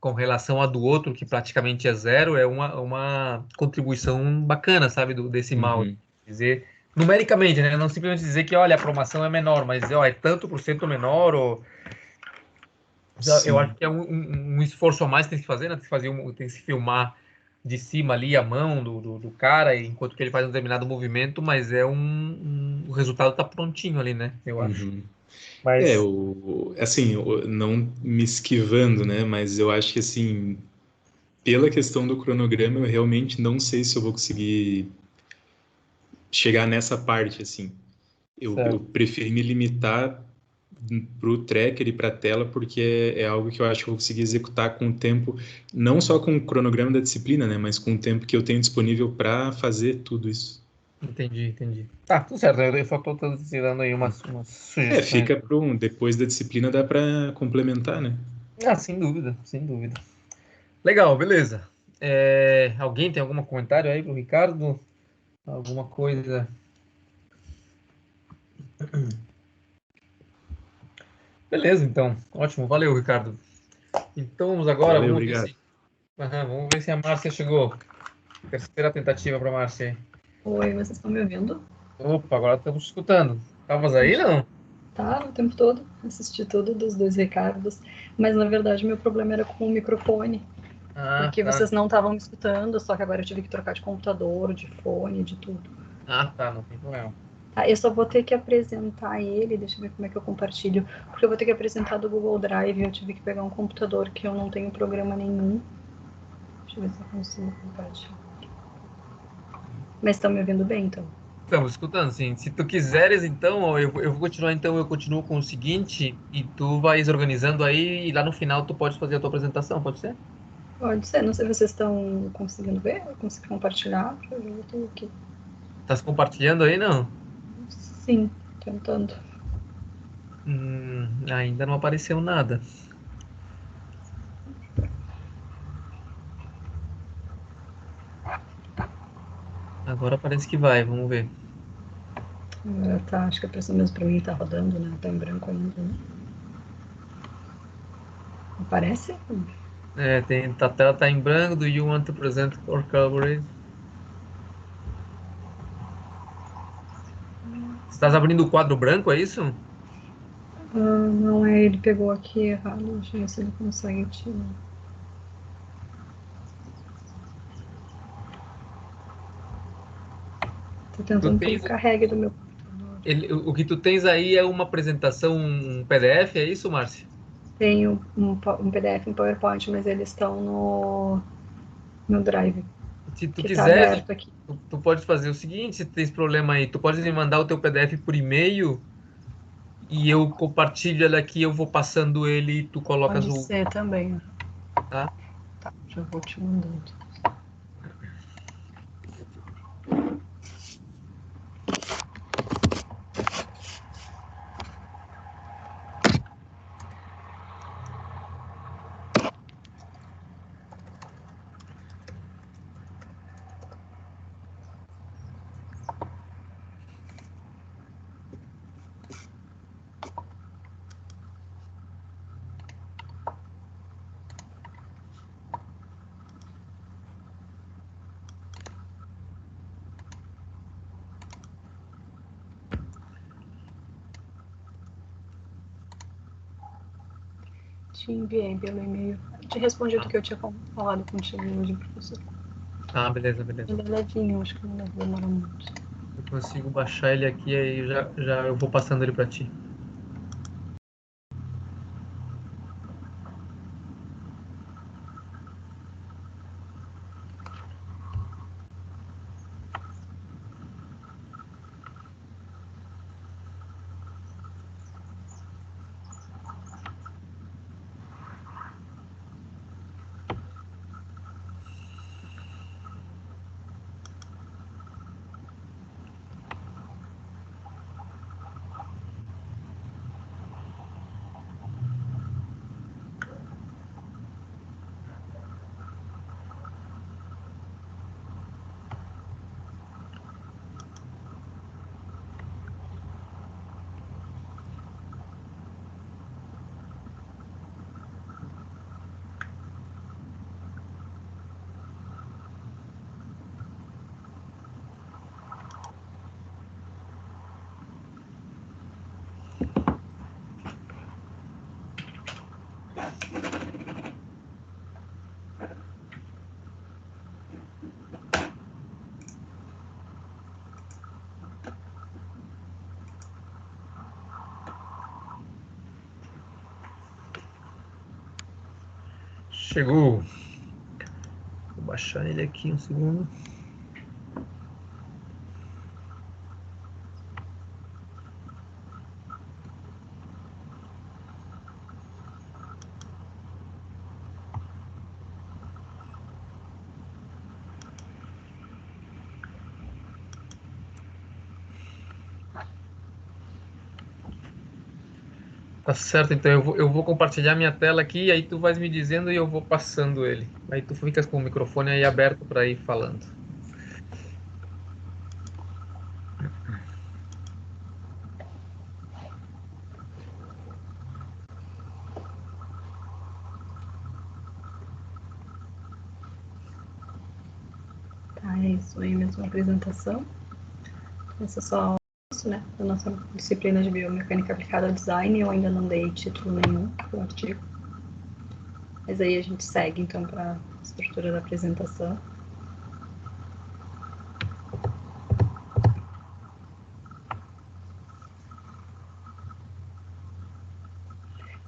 com relação a do outro, que praticamente é zero, é uma contribuição bacana, sabe, desse mouse. Dizer, numericamente, né? Não simplesmente dizer que, olha, a pronação é menor, mas ó, é tanto por cento menor, ou... Eu acho Sim. que é um esforço a mais que tem que fazer, né? Tem que se filmar de cima ali a mão do cara, enquanto que ele faz um determinado movimento, mas o resultado tá prontinho ali, né? Eu acho. Mas Assim, não me esquivando, né? Mas eu acho que, assim, pela questão do cronograma, eu realmente não sei se eu vou conseguir chegar nessa parte, assim. Eu certo. preferi me limitar para o tracker e para a tela, porque é algo que eu acho que eu vou conseguir executar com o tempo, não só com o cronograma da disciplina, né? Mas com o tempo que eu tenho disponível para fazer tudo isso. Entendi. Tá, tudo certo. Eu só tô dando aí umas sugestões. Fica para depois da disciplina dá para complementar, né? Ah, sem dúvida, sem dúvida. Legal, beleza. Alguém tem algum comentário aí pro Ricardo? Alguma coisa? Beleza, então. Ótimo, valeu, Ricardo. Então vamos agora, Valeu, obrigado. Vamos ver se a Márcia chegou. Terceira tentativa para a Márcia aí. Oi, vocês estão me ouvindo? Opa, agora estamos escutando. Estavas aí, não? Tá, o tempo todo. Assisti tudo dos dois Ricardos. Mas na verdade meu problema era com o microfone. Ah, Porque tá. vocês não estavam me escutando, só que agora eu tive que trocar de computador, de fone, de tudo. Ah, tá, não tem problema. Tá, eu só vou ter que apresentar ele, deixa eu ver como é que eu compartilho. Porque eu vou ter que apresentar do Google Drive, eu tive que pegar um computador que eu não tenho programa nenhum. Deixa eu ver se eu consigo compartilhar. Mas estão me ouvindo bem, então? Estamos escutando, sim. Se tu quiseres, então, ó, eu vou continuar, então, eu continuo com o seguinte, e tu vais organizando aí, e lá no final tu pode fazer a tua apresentação, pode ser? Pode ser, não sei se vocês estão conseguindo ver, eu consigo compartilhar, eu tô aqui. Tá se compartilhando aí, não? Sim, tentando. Ainda não apareceu nada. Agora parece que vai, vamos ver. Tá, acho que a pressão mesmo pra mim tá rodando, né? Tá em branco ainda, né? Aparece? A tela tá em branco, do you want to present or collaborate? Estás abrindo o quadro branco, é isso? Não é, ele pegou aqui errado, deixa eu ver se ele consegue tirar. Tô Tu tentando que ele tens, carregue do meu computador. o que tu tens aí é uma apresentação, um PDF, é isso, Márcia? Tenho um PDF, um PowerPoint, mas eles estão no Drive, Se tu que tá quiseres, aberto aqui. tu pode fazer o seguinte, se tu tens problema aí, tu pode me mandar o teu PDF por e-mail e eu compartilho ele aqui, eu vou passando ele e tu colocas Pode ser também. tá? Tá, já vou te mandando. Te enviei pelo e-mail. Te respondi do que eu tinha falado contigo hoje, professor. Ah, beleza. Ele é levinho, acho que não deve demorar muito. Eu consigo baixar ele aqui aí já eu vou passando ele para ti. Chegou. Vou baixar ele aqui um segundo. Tá certo, então eu vou compartilhar minha tela aqui, aí tu vais me dizendo e eu vou passando ele. Aí tu ficas com o microfone aí aberto para ir falando. Tá, é isso aí mesmo, a apresentação. Essa é só isso, né, da nossa disciplina de biomecânica aplicada ao design. Eu ainda não dei título nenhum pro artigo. Mas aí a gente segue, então, para a estrutura da apresentação.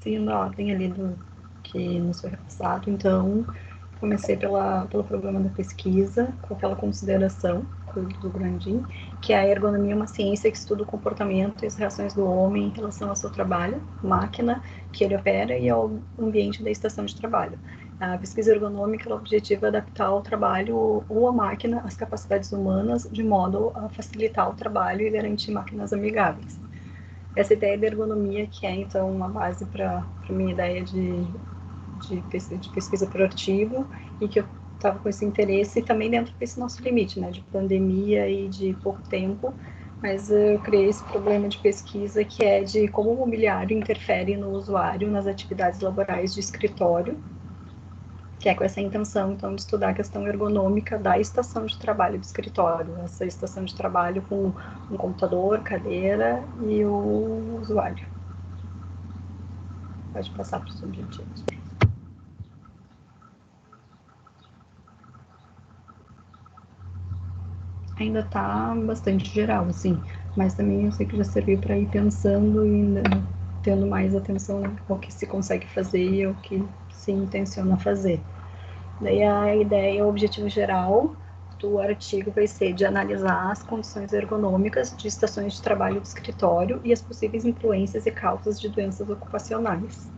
Seguindo a ordem ali do que nos foi repassado, então, comecei pelo programa da pesquisa, com aquela consideração do Grandin, que a ergonomia é uma ciência que estuda o comportamento e as reações do homem em relação ao seu trabalho, máquina que ele opera e ao ambiente da estação de trabalho. A pesquisa ergonômica, o objetivo é adaptar ao trabalho ou à máquina as capacidades humanas de modo a facilitar o trabalho e garantir máquinas amigáveis. Essa ideia da ergonomia, que é então uma base para a minha ideia de pesquisa por artigo, e que eu estava com esse interesse também dentro desse nosso limite, né, de pandemia e de pouco tempo, mas eu criei esse problema de pesquisa que é de como o mobiliário interfere no usuário nas atividades laborais de escritório, que é com essa intenção, então, de estudar a questão ergonômica da estação de trabalho do escritório, essa estação de trabalho com um computador, cadeira e o usuário. Pode passar para os objetivos. Ainda está bastante geral, assim, mas também eu sei que já serviu para ir pensando e tendo mais atenção ao que se consegue fazer e ao que se intenciona fazer. Daí a ideia, o objetivo geral do artigo vai ser de analisar as condições ergonômicas de estações de trabalho do escritório e as possíveis influências e causas de doenças ocupacionais.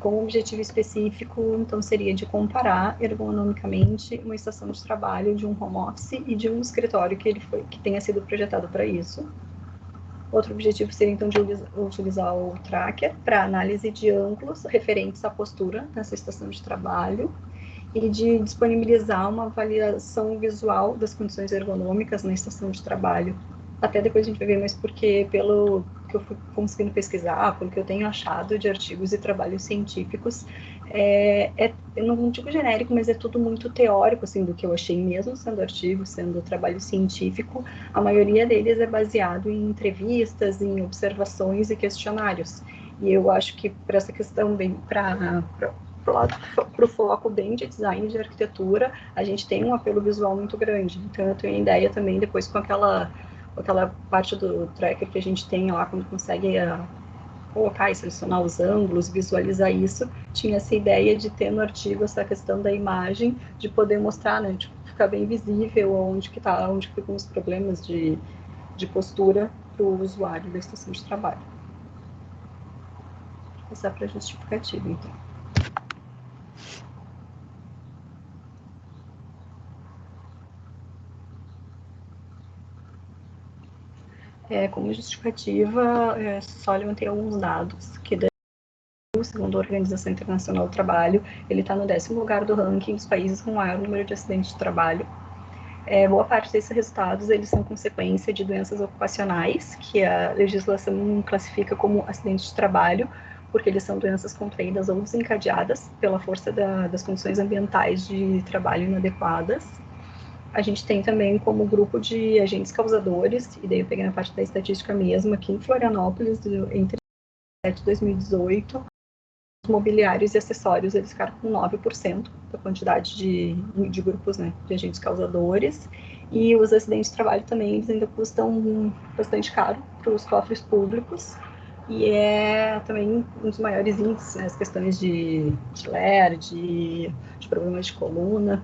Como objetivo específico, então, seria de comparar ergonomicamente uma estação de trabalho de um home office e de um escritório que tenha sido projetado para isso. Outro objetivo seria, então, de utilizar o tracker para análise de ângulos referentes à postura nessa estação de trabalho e de disponibilizar uma avaliação visual das condições ergonômicas na estação de trabalho. Até depois a gente vai ver, mas porque pelo que eu fui conseguindo pesquisar, pelo que eu tenho achado de artigos e trabalhos científicos, eu não digo genérico, mas é tudo muito teórico, assim, do que eu achei, mesmo sendo artigo, sendo trabalho científico, a maioria deles é baseado em entrevistas, em observações e questionários. E eu acho que para essa questão, bem para o foco bem de design de arquitetura, a gente tem um apelo visual muito grande. Então, eu tenho a ideia também, depois com aquela parte do tracker que a gente tem lá, quando consegue colocar e selecionar os ângulos, visualizar isso, tinha essa ideia de ter no artigo essa questão da imagem, de poder mostrar, né, de ficar bem visível onde ficam os problemas de postura para o usuário da estação de trabalho. Vou passar para a justificativa, então. Como justificativa, só levantei alguns dados que, segundo a Organização Internacional do Trabalho, ele está no 10º lugar do ranking dos países com maior número de acidentes de trabalho. Boa parte desses resultados eles são consequência de doenças ocupacionais, que a legislação classifica como acidentes de trabalho, porque eles são doenças contraídas ou desencadeadas pela força das condições ambientais de trabalho inadequadas. A gente tem também como grupo de agentes causadores, e daí eu peguei na parte da estatística mesmo, aqui em Florianópolis, entre 2007 e 2018, os mobiliários e acessórios, eles ficaram com 9% da quantidade de grupos, né, de agentes causadores, e os acidentes de trabalho também, eles ainda custam bastante caro para os cofres públicos, e é também um dos maiores índices, né, as questões de LER, de problemas de coluna,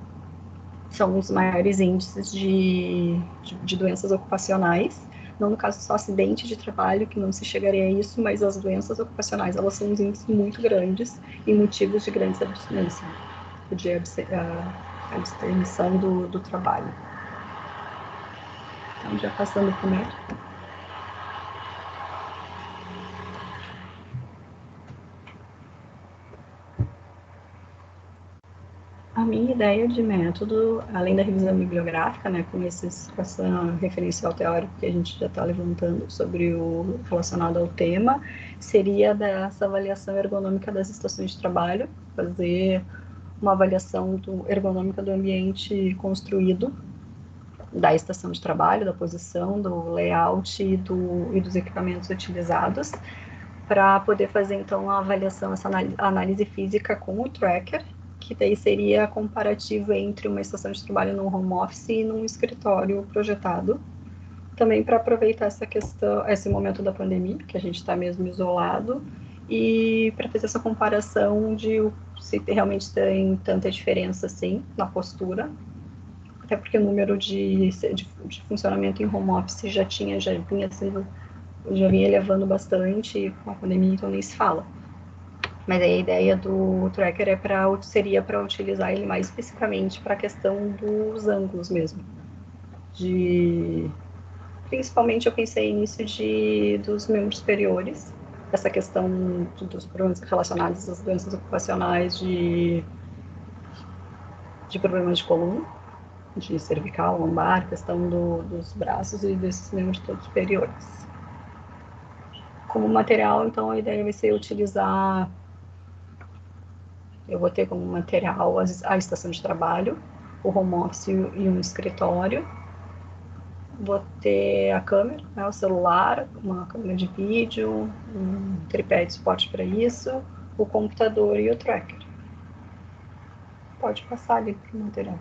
são os maiores índices de doenças ocupacionais, não no caso só acidente de trabalho, que não se chegaria a isso, mas as doenças ocupacionais, elas são uns índices muito grandes e motivos de grandes abstinência, de abstenção do trabalho. Então, já passando para o médico. A minha ideia de método, além da revisão bibliográfica, né, com essa referencial teórico que a gente já está levantando sobre o relacionado ao tema, seria dessa avaliação ergonômica das estações de trabalho, fazer uma avaliação ergonômica do ambiente construído, da estação de trabalho, da posição, do layout e dos equipamentos utilizados, para poder fazer, então, a avaliação, essa análise física com o tracker, que daí seria comparativo entre uma estação de trabalho num home office e num escritório projetado. Também para aproveitar essa questão, esse momento da pandemia, que a gente está mesmo isolado, e para fazer essa comparação de se realmente tem tanta diferença assim na postura, até porque o número de funcionamento em home office já vinha elevando bastante com a pandemia, então nem se fala. Mas aí a ideia do tracker seria para utilizar ele mais especificamente para a questão dos ângulos mesmo. Principalmente eu pensei nisso dos membros superiores, essa questão dos problemas relacionados às doenças ocupacionais de problemas de coluna, de cervical, lombar, questão dos braços e desses membros todos superiores. Como material, então, a ideia vai ser utilizar... Eu vou ter como material a estação de trabalho, o home office e um escritório. Vou ter a câmera, né, o celular, uma câmera de vídeo, um tripé de suporte para isso, o computador e o tracker. Pode passar ali para o material.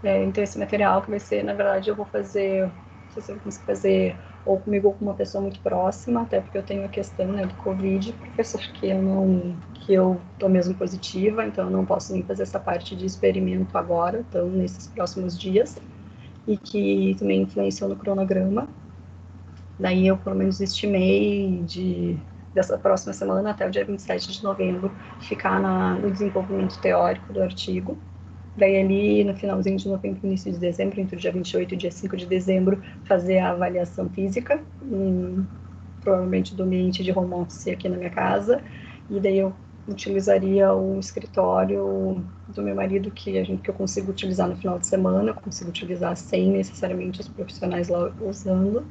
Então, esse material que vai ser, na verdade, eu vou fazer, não sei se eu vou conseguir fazer ou comigo ou com uma pessoa muito próxima, até porque eu tenho a questão, né, do Covid, professor, que eu tô mesmo positiva, então eu não posso nem fazer essa parte de experimento agora, então nesses próximos dias, e que também influenciou no cronograma. Daí eu, pelo menos, estimei dessa próxima semana até o dia 27 de novembro ficar no desenvolvimento teórico do artigo. Daí ali no finalzinho de novembro, início de dezembro, entre o dia 28 e o dia 5 de dezembro, fazer a avaliação física, provavelmente do ambiente de home office aqui na minha casa, e daí eu utilizaria o escritório do meu marido, que eu consigo utilizar no final de semana, eu consigo utilizar sem necessariamente os profissionais lá usando.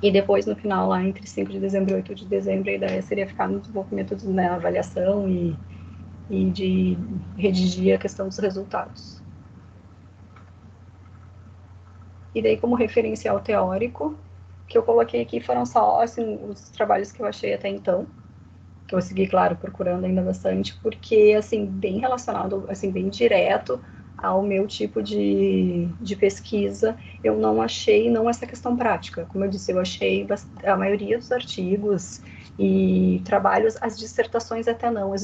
E depois, no final, lá entre 5 de dezembro e 8 de dezembro, a ideia seria ficar no desenvolvimento da avaliação e de redigir a questão dos resultados. E daí, como referencial teórico, que eu coloquei aqui foram só assim, os trabalhos que eu achei até então, que eu segui, claro, procurando ainda bastante, porque, assim, bem relacionado, assim, bem direto ao meu tipo de pesquisa, eu não achei, não essa questão prática. Como eu disse, eu achei a maioria dos artigos e trabalhos, as dissertações até não, as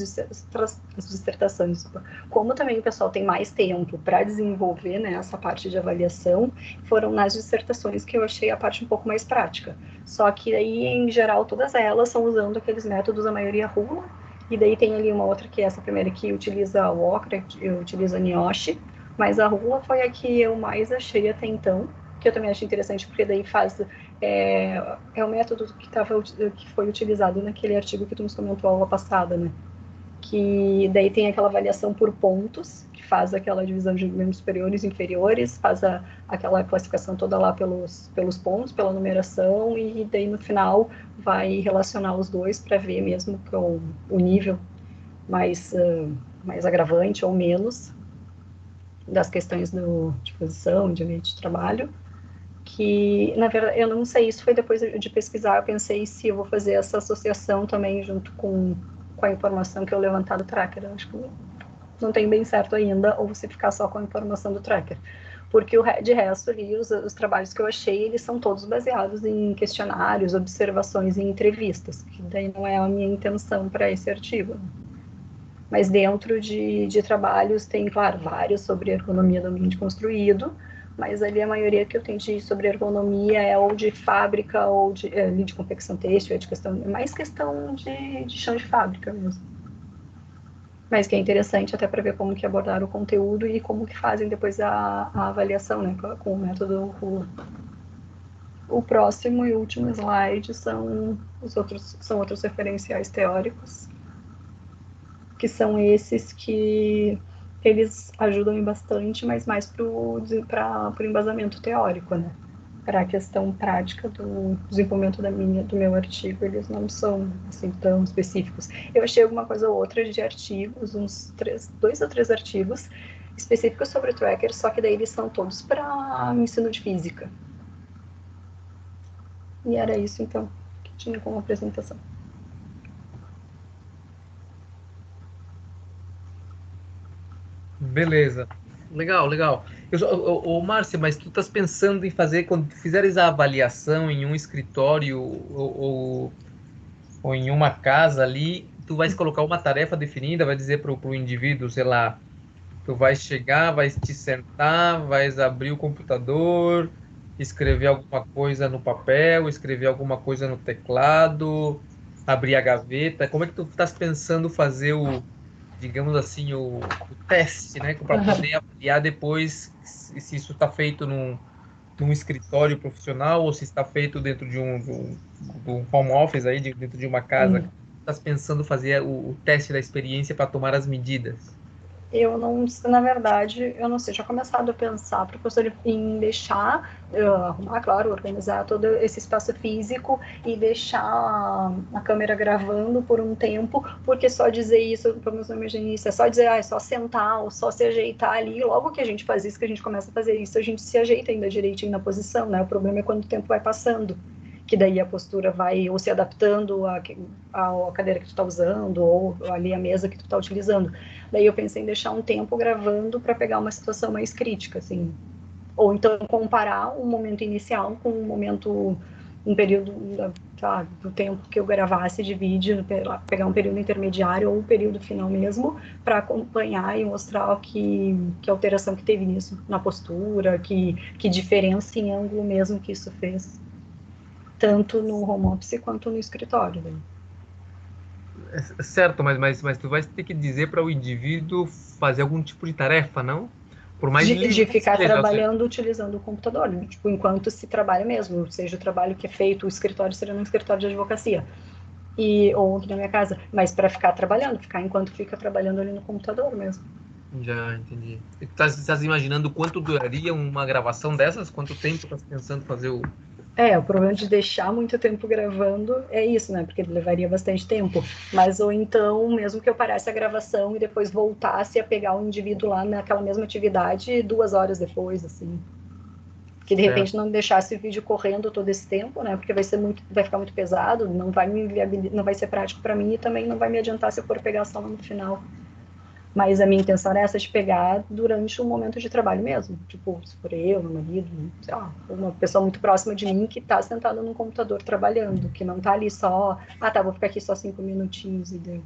dissertações. Como também o pessoal tem mais tempo para desenvolver, né, essa parte de avaliação, foram nas dissertações que eu achei a parte um pouco mais prática. Só que aí, em geral, todas elas são usando aqueles métodos, a maioria Rula, e daí tem ali uma outra que é essa primeira que utiliza o Okra, utiliza Nioshi, mas a Rula foi a que eu mais achei até então, que eu também achei interessante, porque daí é o método que foi utilizado naquele artigo que tu nos comentou a aula passada, né? Que daí tem aquela avaliação por pontos, que faz aquela divisão de membros superiores e inferiores, faz aquela classificação toda lá pelos pontos, pela numeração, e daí no final vai relacionar os dois para ver mesmo que o nível mais agravante ou menos das questões de posição, de ambiente de trabalho. Que, na verdade, eu não sei, isso foi depois de pesquisar, eu pensei se eu vou fazer essa associação também junto com a informação que eu levantar do tracker. Eu acho que não tem bem certo ainda, ou se ficar só com a informação do tracker. Porque de resto ali, os trabalhos que eu achei, eles são todos baseados em questionários, observações e entrevistas, que daí não é a minha intenção para esse artigo. Mas dentro de trabalhos tem, claro, vários sobre ergonomia do ambiente construído, mas ali a maioria que eu tenho sobre ergonomia é ou de fábrica ou de confecção têxtil, é mais questão de chão de fábrica mesmo. Mas que é interessante até para ver como que abordaram o conteúdo e como que fazem depois a avaliação, né, com o método RULA. O próximo e último slide são outros referenciais teóricos, que são esses que eles ajudam bastante, mas mais para o embasamento teórico, né? Para a questão prática do desenvolvimento do meu artigo, eles não são assim tão específicos. Eu achei alguma coisa ou outra de artigos, uns 2 ou 3 artigos específicos sobre o tracker, só que daí eles são todos para ensino de física. E era isso, então, que tinha como apresentação. Beleza. Legal, legal. Márcia, mas tu estás pensando em fazer, quando tu fizeres a avaliação em um escritório ou em uma casa ali, tu vais colocar uma tarefa definida, vai dizer para o indivíduo, sei lá, tu vais chegar, vais te sentar, vais abrir o computador, escrever alguma coisa no papel, escrever alguma coisa no teclado, abrir a gaveta. Como é que tu estás pensando fazer digamos assim, o teste, né? Para poder avaliar depois se isso está feito num escritório profissional ou se está feito dentro de um home office aí, dentro de uma casa. Estás pensando fazer o teste da experiência para tomar as medidas? Eu não, na verdade, eu não sei, já começado a pensar, professor, em deixar, arrumar, claro, organizar todo esse espaço físico e deixar a câmera gravando por um tempo, porque só dizer isso, pelo menos na minha genice, é só dizer, é só sentar ou só se ajeitar ali, logo que a gente faz isso, que a gente começa a fazer isso, a gente se ajeita ainda direitinho na posição, né? O problema é quando o tempo vai passando, que daí a postura vai ou se adaptando à cadeira que tu está usando, ou ali a mesa que tu está utilizando. Daí eu pensei em deixar um tempo gravando para pegar uma situação mais crítica, assim. Ou então comparar um momento inicial com um período do tempo que eu gravasse de vídeo, pegar um período intermediário ou um período final mesmo, para acompanhar e mostrar que alteração que teve nisso, na postura, que diferença em ângulo mesmo que isso fez, tanto no home office quanto no escritório. Né? Certo, mas tu vai ter que dizer para o indivíduo fazer algum tipo de tarefa, não? Por mais de ficar seja, trabalhando utilizando o computador, tipo, enquanto se trabalha mesmo, seja o trabalho que é feito, o escritório seria num escritório de advocacia, ou aqui na minha casa, mas para ficar trabalhando, ficar enquanto fica trabalhando ali no computador mesmo. Já entendi. Estás imaginando quanto duraria uma gravação dessas? Quanto tempo estás pensando fazer o... O problema de deixar muito tempo gravando é isso, né? Porque levaria bastante tempo. Mas, ou então, mesmo que eu parasse a gravação e depois voltasse a pegar o indivíduo lá naquela mesma atividade 2 horas depois, assim. Que de repente não deixasse o vídeo correndo todo esse tempo, né? Porque vai ficar muito pesado, não vai ser prático para mim e também não vai me adiantar se eu for pegar só no final. Mas a minha intenção era essa de pegar durante um momento de trabalho mesmo. Tipo, se for eu, meu marido, sei lá, uma pessoa muito próxima de mim que está sentada num computador trabalhando, que não está ali só, vou ficar aqui só 5 minutinhos e deu.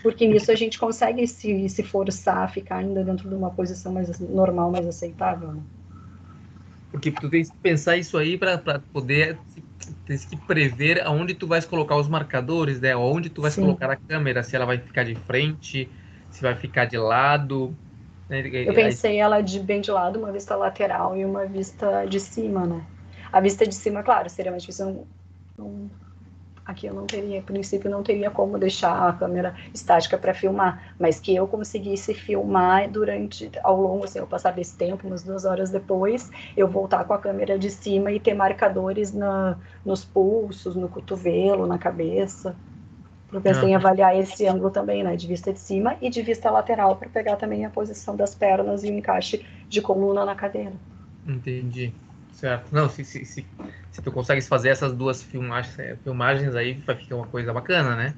Porque nisso a gente consegue se forçar a ficar ainda dentro de uma posição mais normal, mais aceitável. Né? Porque tu tens que pensar isso aí para poder tens que prever aonde tu vais colocar os marcadores, né? Onde tu vais colocar a câmera, se ela vai ficar de frente, se vai ficar de lado. Né? Eu pensei ela bem de lado, uma vista lateral e uma vista de cima, né? A vista de cima, claro, seria mais difícil. Aqui eu não teria, a princípio, não teria como deixar a câmera estática para filmar, mas que eu conseguisse filmar ao longo, assim, eu passar desse tempo, umas 2 horas depois, eu voltar com a câmera de cima e ter marcadores nos pulsos, no cotovelo, na cabeça. Eu pensei em avaliar esse ângulo também, né, de vista de cima e de vista lateral, para pegar também a posição das pernas e o encaixe de coluna na cadeira. Entendi. Certo. Não, se tu consegues fazer essas duas filmagens aí, vai ficar uma coisa bacana, né?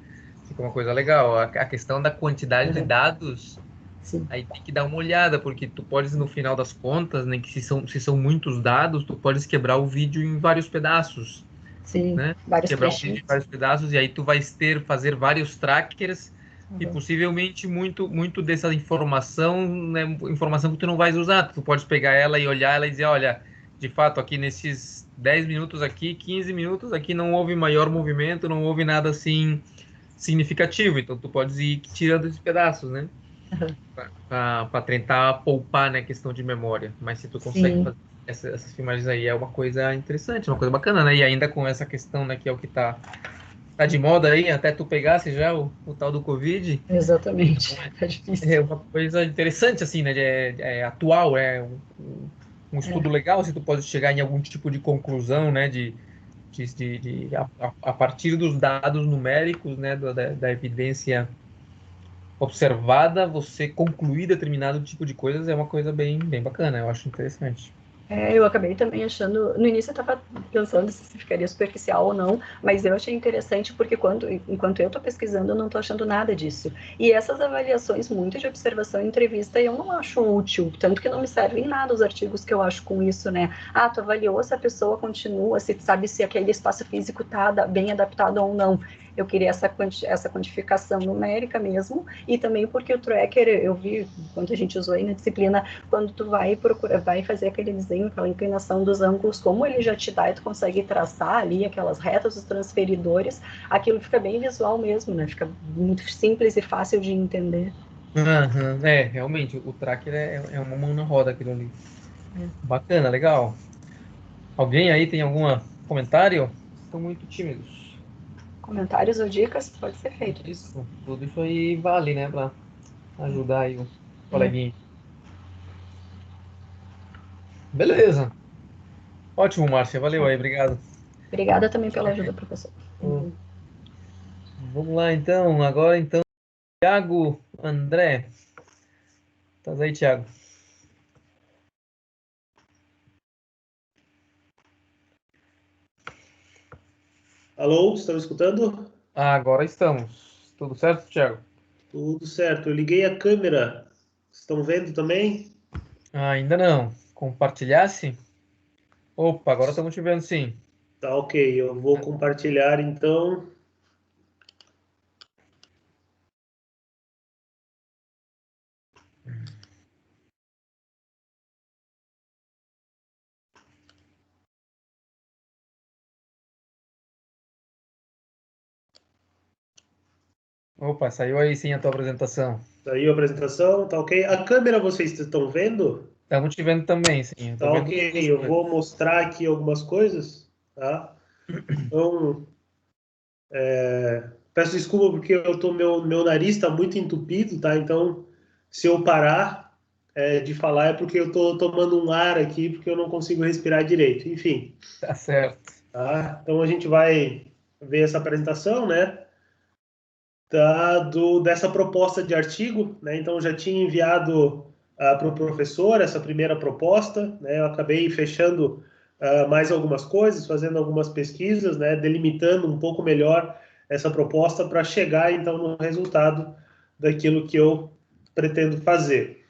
Fica uma coisa legal. A questão da quantidade de dados, Sim. aí tem que dar uma olhada, porque tu podes, no final das contas, né, que se são muitos dados, tu podes quebrar o vídeo em vários pedaços. Sim, né? vários Quebrar o vídeo em vários pedaços, e aí tu vais fazer vários trackers, e possivelmente muito dessa informação, né, informação que tu não vais usar. Tu podes pegar ela e olhar ela e dizer, olha, de fato, aqui nesses 10 minutos aqui, 15 minutos aqui não houve maior movimento, não houve nada assim significativo, então tu podes ir tirando esses pedaços, né? Para tentar poupar, né, questão de memória. Mas se tu consegue Sim. fazer essas filmagens aí, é uma coisa interessante, uma coisa bacana, né? E ainda com essa questão, né, que é o que tá de moda aí, até tu pegasse já o tal do Covid. Exatamente. Então, Tá é difícil. uma coisa interessante, assim, né? É atual, é um estudo legal, se tu pode chegar em algum tipo de conclusão, né? A partir dos dados numéricos, né? Da evidência observada, você concluir determinado tipo de coisas é uma coisa bem bacana, eu acho interessante. Eu acabei também achando, no início eu estava pensando se ficaria superficial ou não, mas eu achei interessante porque enquanto eu estou pesquisando, eu não estou achando nada disso. E essas avaliações, muito de observação e entrevista, eu não acho útil, tanto que não me servem nada os artigos que eu acho com isso, né? Ah, tu avaliou se a pessoa continua, se sabe se aquele espaço físico está bem adaptado ou não. Eu queria essa quantificação numérica mesmo, e também porque o tracker, eu vi, enquanto a gente usou aí na disciplina, quando tu vai fazer aquele desenho, aquela inclinação dos ângulos, como ele já te dá e tu consegue traçar ali aquelas retas dos transferidores, aquilo fica bem visual mesmo, né? Fica muito simples e fácil de entender. Uhum, realmente, o tracker é uma mão na roda aquilo ali. Bacana, legal. Alguém aí tem algum comentário? Estão muito tímidos. Comentários ou dicas? Pode ser feito. Isso, tudo isso aí vale, né, para ajudar aí o coleguinha. Beleza. Ótimo, Márcia. Valeu aí, obrigado. Obrigada também pela ajuda, professor. Vamos lá, então. Agora, então, Thiago André. Tá aí, Thiago. Alô, estão me escutando? Agora estamos. Tudo certo, Thiago? Tudo certo. Eu liguei a câmera. Estão vendo também? Ainda não. Compartilhasse? Opa, agora estamos te vendo, sim. Tá, ok. Eu vou compartilhar então. Opa, saiu aí sim a tua apresentação. Saiu a apresentação, tá ok? A câmera vocês estão vendo? Estamos te vendo também, sim. Eu tô Tá vendo ok. todas as Eu coisas. vou mostrar aqui algumas coisas, tá? Então, peço desculpa porque meu nariz está muito entupido, tá? Então, se eu parar de falar é porque eu tô tomando um ar aqui porque eu não consigo respirar direito. Enfim. Tá certo. Tá? Então a gente vai ver essa apresentação, né? Dessa proposta de artigo, né? Então já tinha enviado para o professor essa primeira proposta, né? Eu acabei fechando mais algumas coisas, fazendo algumas pesquisas, né? Delimitando um pouco melhor essa proposta para chegar então no resultado daquilo que eu pretendo fazer.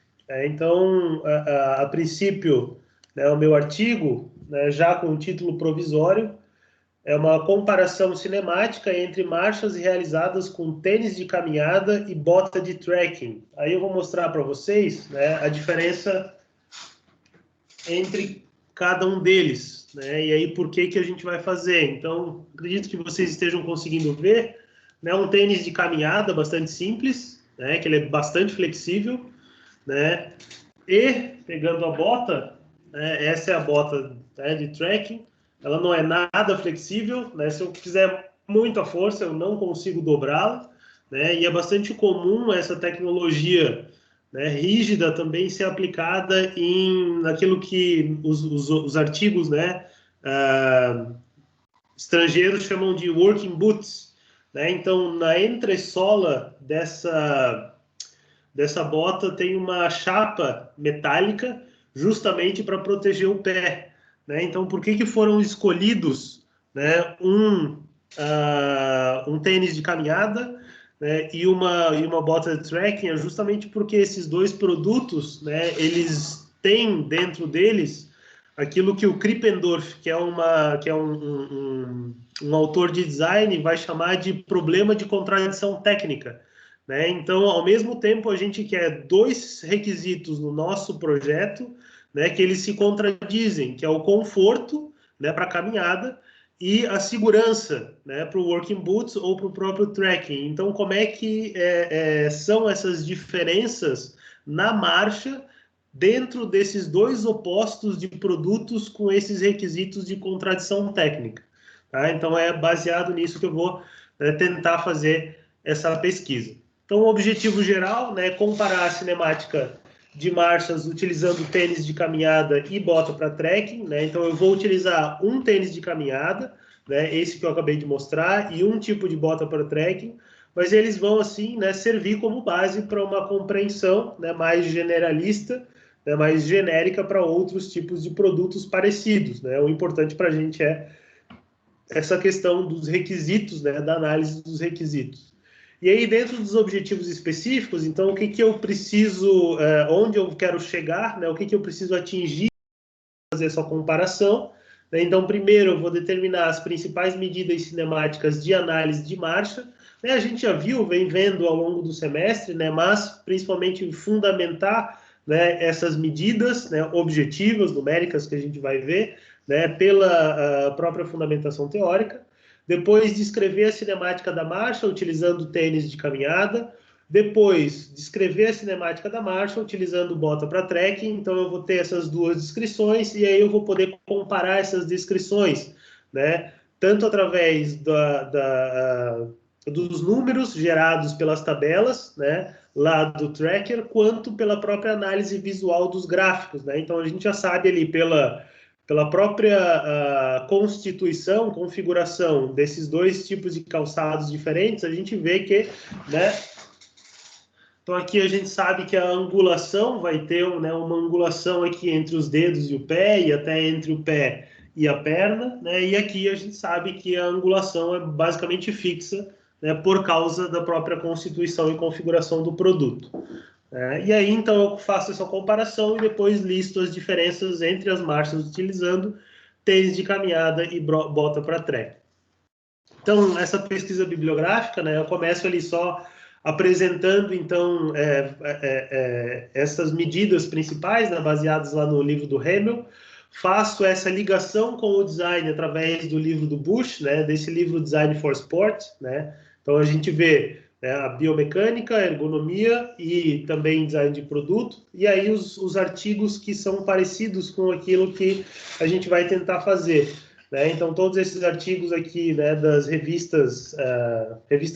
Então, a princípio, né, o meu artigo, né, já com o título provisório, é uma comparação cinemática entre marchas realizadas com tênis de caminhada e bota de trekking. Aí eu vou mostrar para vocês, né, a diferença entre cada um deles, né, e aí por que a gente vai fazer. Então, acredito que vocês estejam conseguindo ver, né, um tênis de caminhada bastante simples, né, que ele é bastante flexível, né, e pegando a bota, né, essa é a bota, né, de trekking. Ela não é nada flexível, né? Se eu fizer muita força, eu não consigo dobrá-la, né? E é bastante comum essa tecnologia, né, rígida também ser aplicada naquilo que os artigos, né, estrangeiros chamam de working boots, né? Então, na entressola dessa bota tem uma chapa metálica justamente para proteger o pé, né? Então, por que foram escolhidos, né, um tênis de caminhada, né, e uma bota de trekking? É justamente porque esses dois produtos, né, eles têm dentro deles aquilo que o Krippendorf, que é um autor de design, vai chamar de problema de contradição técnica, né? Então, ao mesmo tempo, a gente quer dois requisitos no nosso projeto, né, que eles se contradizem, que é o conforto, né, para caminhada e a segurança, né, para o working boots ou para o próprio trekking. Então, como é que são essas diferenças na marcha dentro desses dois opostos de produtos com esses requisitos de contradição técnica? Tá? Então, é baseado nisso que eu vou tentar fazer essa pesquisa. Então, o objetivo geral, né, é comparar a cinemática de marchas utilizando tênis de caminhada e bota para trekking, né? Então eu vou utilizar um tênis de caminhada, né? Esse que eu acabei de mostrar, e um tipo de bota para trekking, mas eles vão assim, né, servir como base para uma compreensão, né, mais generalista, né, mais genérica para outros tipos de produtos parecidos, né? O importante para a gente é essa questão dos requisitos, né, da análise dos requisitos. E aí, dentro dos objetivos específicos, então, o que que eu preciso, onde eu quero chegar, né, o que que eu preciso atingir para fazer essa comparação, né? Então, primeiro, eu vou determinar as principais medidas cinemáticas de análise de marcha, né? A gente já viu, vem vendo ao longo do semestre, né, mas principalmente fundamentar, né, essas medidas, né, objetivas, numéricas, que a gente vai ver, né, pela própria fundamentação teórica. Depois, descrever a cinemática da marcha utilizando tênis de caminhada. Depois, descrever a cinemática da marcha utilizando bota para trekking. Então, eu vou ter essas duas descrições e aí eu vou poder comparar essas descrições, né? Tanto através dos números gerados pelas tabelas, né, lá do tracker, quanto pela própria análise visual dos gráficos, né? Então, a gente já sabe ali pela própria constituição, configuração desses dois tipos de calçados diferentes, a gente vê que, né, então aqui a gente sabe que a angulação vai ter, né, uma angulação aqui entre os dedos e o pé, e até entre o pé e a perna, né, e aqui a gente sabe que a angulação é basicamente fixa, né, por causa da própria constituição e configuração do produto. E aí, então, eu faço essa comparação e depois listo as diferenças entre as marchas utilizando tênis de caminhada e bota para trek. Então, essa pesquisa bibliográfica, né, eu começo ali só apresentando, então, essas medidas principais, né, baseadas lá no livro do Hamel. Faço essa ligação com o design através do livro do Bush, né, desse livro Design for Sport, né. Então, a gente vê a biomecânica, a ergonomia e também design de produto, e aí os artigos que são parecidos com aquilo que a gente vai tentar fazer, né? Então, todos esses artigos aqui, né, das revistas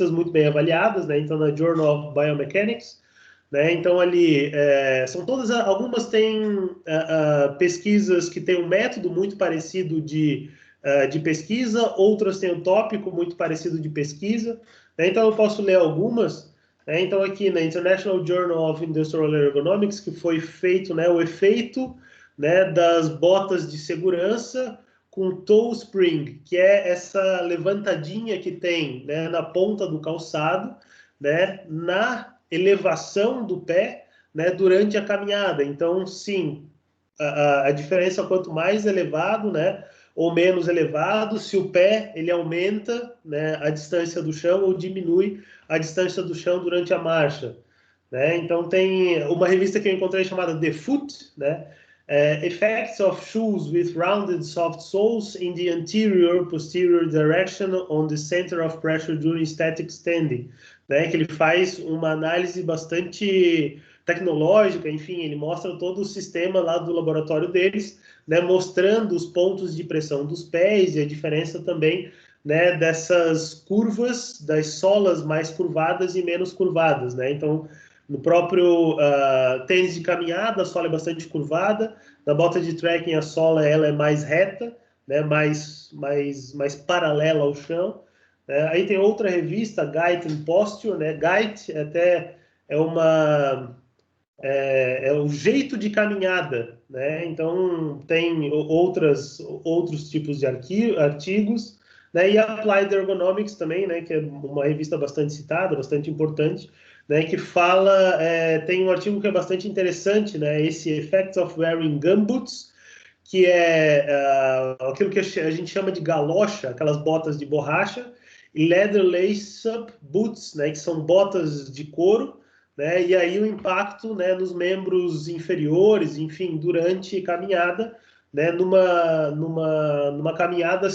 muito bem avaliadas, né? Então, na Journal of Biomechanics, né? Então, ali, são todas, algumas têm pesquisas que têm um método muito parecido de pesquisa, outras têm um tópico muito parecido de pesquisa, né? Então, eu posso ler algumas, né? Então, aqui na International Journal of Industrial Ergonomics, que foi feito, né, o efeito, né, das botas de segurança com toe spring, que é essa levantadinha que tem, né, na ponta do calçado, né, na elevação do pé, né, durante a caminhada. Então, sim, a diferença quanto mais elevado, né, ou menos elevado, se o pé ele aumenta, né, a distância do chão ou diminui a distância do chão durante a marcha, né? Então tem uma revista que eu encontrei chamada The Foot, né? Effects of shoes with rounded soft soles in the anterior posterior direction on the center of pressure during static standing, né? Que ele faz uma análise bastante tecnológica, enfim, ele mostra todo o sistema lá do laboratório deles, né, mostrando os pontos de pressão dos pés e a diferença também, né, dessas curvas, das solas mais curvadas e menos curvadas, né? Então, no próprio tênis de caminhada, a sola é bastante curvada, na bota de trekking a sola ela é mais reta, né, mais paralela ao chão. Aí tem outra revista, Gait and Posture, né? Gait até é o jeito de caminhada, né? Então tem outros tipos de artigos, né? E a Applied Ergonomics também, né? Que é uma revista bastante citada, bastante importante, né? Que fala, tem um artigo que é bastante interessante, né? Esse Effects of Wearing Gumboots, que é aquilo que a gente chama de galocha, aquelas botas de borracha, e Leather Lace-Up Boots, né? Que são botas de couro, né? E aí o impacto, né, nos membros inferiores, enfim, durante caminhada, né, numa caminhada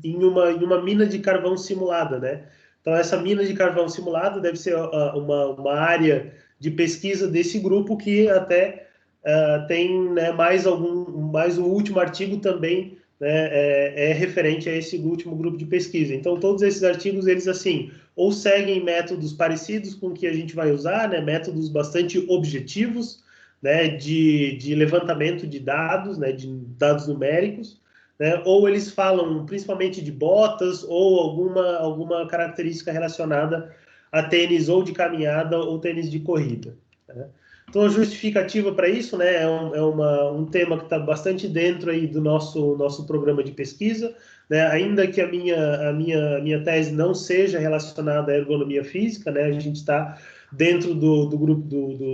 em uma mina de carvão simulada, né? Então, essa mina de carvão simulada deve ser uma área de pesquisa desse grupo que até tem, né, mais um último artigo também, né, é referente a esse último grupo de pesquisa. Então, todos esses artigos, eles, assim, ou seguem métodos parecidos com o que a gente vai usar, né, métodos bastante objetivos, né, de levantamento de dados, né, de dados numéricos, né, ou eles falam principalmente de botas ou alguma característica relacionada a tênis ou de caminhada ou tênis de corrida, né? Então, a justificativa para isso, né, é um tema que está bastante dentro aí do nosso programa de pesquisa, né, ainda que a minha tese não seja relacionada à ergonomia física, né, a gente está dentro do grupo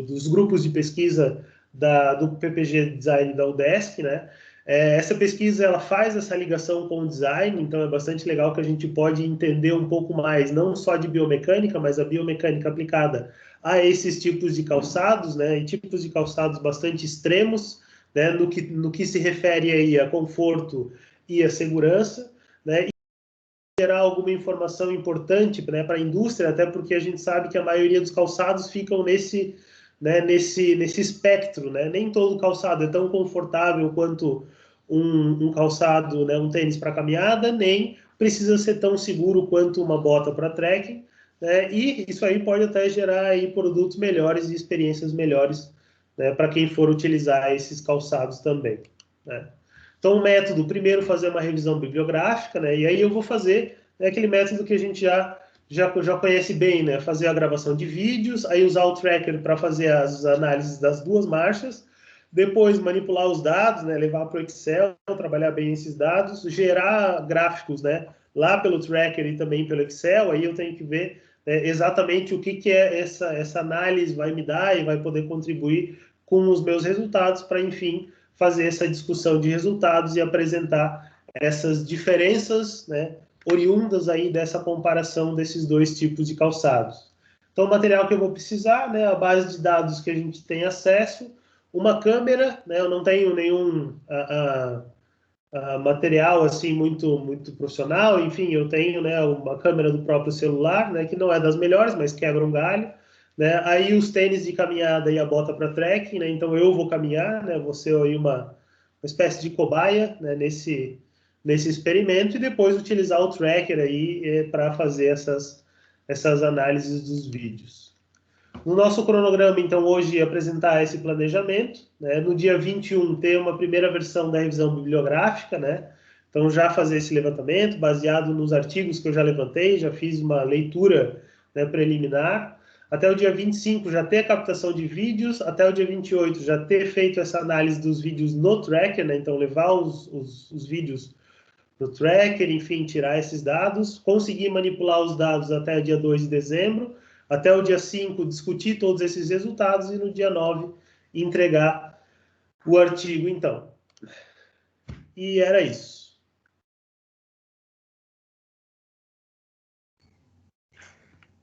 dos grupos de pesquisa do PPG Design da UDESC, né? Essa pesquisa ela faz essa ligação com o design, então é bastante legal que a gente pode entender um pouco mais, não só de biomecânica, mas a biomecânica aplicada a esses tipos de calçados, né? E tipos de calçados bastante extremos, né? No que se refere aí a conforto e a segurança, né? Gerar alguma informação importante, né, para a indústria, até porque a gente sabe que a maioria dos calçados ficam nesse espectro, né? Nem todo calçado é tão confortável quanto um calçado, né, um tênis para caminhada, nem precisa ser tão seguro quanto uma bota para trekking, né? E isso aí pode até gerar aí produtos melhores e experiências melhores, né, para quem for utilizar esses calçados também, né? Então, o método, primeiro fazer uma revisão bibliográfica, né? E aí eu vou fazer, né, aquele método que a gente já conhece bem, né? Fazer a gravação de vídeos, aí usar o tracker para fazer as análises das duas marchas, depois manipular os dados, né? Levar para o Excel, trabalhar bem esses dados, gerar gráficos, né? Lá pelo tracker e também pelo Excel, aí eu tenho que ver, né, exatamente o que essa análise vai me dar e vai poder contribuir com os meus resultados para, enfim, fazer essa discussão de resultados e apresentar essas diferenças, né, oriundas aí dessa comparação desses dois tipos de calçados. Então, o material que eu vou precisar, né, a base de dados que a gente tem acesso, uma câmera, né, eu não tenho nenhum material assim muito profissional, enfim, eu tenho, né, uma câmera do próprio celular, né, que não é das melhores, mas quebra um galho, né? Aí os tênis de caminhada e a bota para trekking, né? Então eu vou caminhar, né? Vou ser aí uma espécie de cobaia, né, nesse experimento e depois utilizar o tracker aí para fazer essas análises dos vídeos. No nosso cronograma, então, hoje apresentar esse planejamento, né? No dia 21 ter uma primeira versão da revisão bibliográfica, né? Então já fazer esse levantamento baseado nos artigos que eu já levantei, já fiz uma leitura, né, preliminar. Até o dia 25 já ter a captação de vídeos, até o dia 28 já ter feito essa análise dos vídeos no tracker, né? Então levar os vídeos no tracker, enfim, tirar esses dados, conseguir manipular os dados até o dia 2 de dezembro, até o dia 5 discutir todos esses resultados e no dia 9 entregar o artigo, então. E era isso.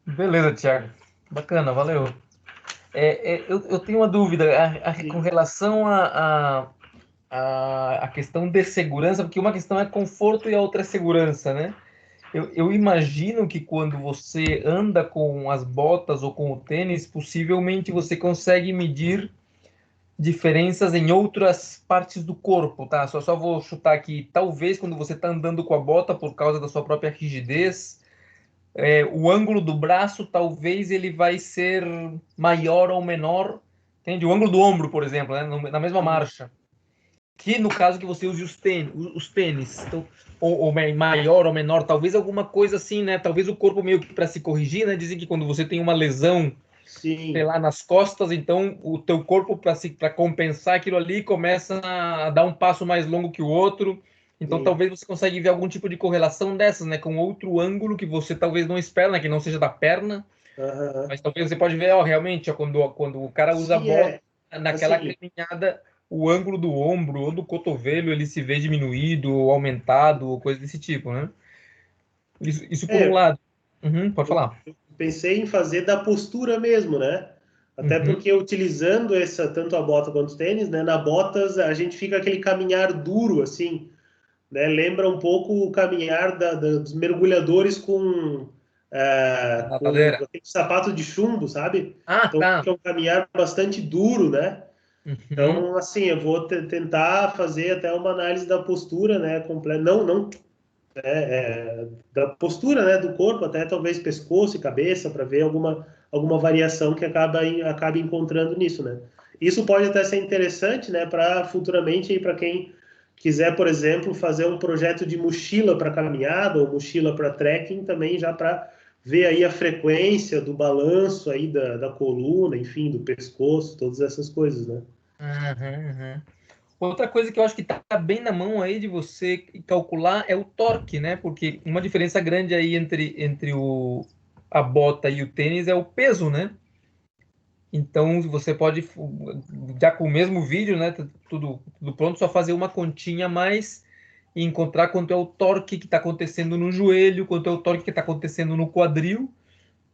Beleza, Thiago. Bacana, valeu. Eu tenho uma dúvida com relação a questão de segurança, porque uma questão é conforto e a outra é segurança, né? Eu imagino que quando você anda com as botas ou com o tênis, possivelmente você consegue medir diferenças em outras partes do corpo, tá? Só vou chutar aqui. Talvez quando você está andando com a bota por causa da sua própria rigidez, o ângulo do braço talvez ele vai ser maior ou menor, entende? O ângulo do ombro, por exemplo, né? Na mesma marcha. Que no caso que você use os tênis, então, ou maior ou menor, talvez alguma coisa assim, né? Talvez o corpo meio que para se corrigir, né? Dizem que quando você tem uma lesão, Sim, sei lá, nas costas, então o teu corpo para compensar aquilo ali começa a dar um passo mais longo que o outro. Então sim. talvez você consiga ver algum tipo de correlação dessas, né? Com outro ângulo que você talvez não espera, né? Que não seja da perna, mas talvez você pode ver, ó, realmente, ó, quando o cara usa a Sim, bola naquela assim, caminhada, o ângulo do ombro ou do cotovelo ele se vê diminuído ou aumentado ou coisa desse tipo, né? Isso por um lado. Uhum, pode falar. pensei em fazer da postura mesmo, né? Até porque utilizando tanto a bota quanto o tênis, né? Na botas a gente fica aquele caminhar duro, assim, né? Lembra um pouco o caminhar dos mergulhadores com Nadadeira. aquele sapato de chumbo, sabe? Ah, Então tá. fica um caminhar bastante duro, né? Uhum. Então, assim, eu vou tentar fazer até uma análise da postura, né? Completa, não da postura, né, do corpo, até talvez pescoço e cabeça, para ver alguma variação que acabe encontrando nisso, né? Isso pode até ser interessante, né, para futuramente, para quem quiser, por exemplo, fazer um projeto de mochila para caminhada ou mochila para trekking, também já para ver aí a frequência do balanço aí da coluna, enfim, do pescoço, todas essas coisas, né? Uhum. Outra coisa que eu acho que está bem na mão aí de você calcular é o torque, né? Porque uma diferença grande aí entre a bota e o tênis é o peso, né? Então você pode, já com o mesmo vídeo, né? Tudo pronto, só fazer uma continha a mais e encontrar quanto é o torque que está acontecendo no joelho, quanto é o torque que está acontecendo no quadril,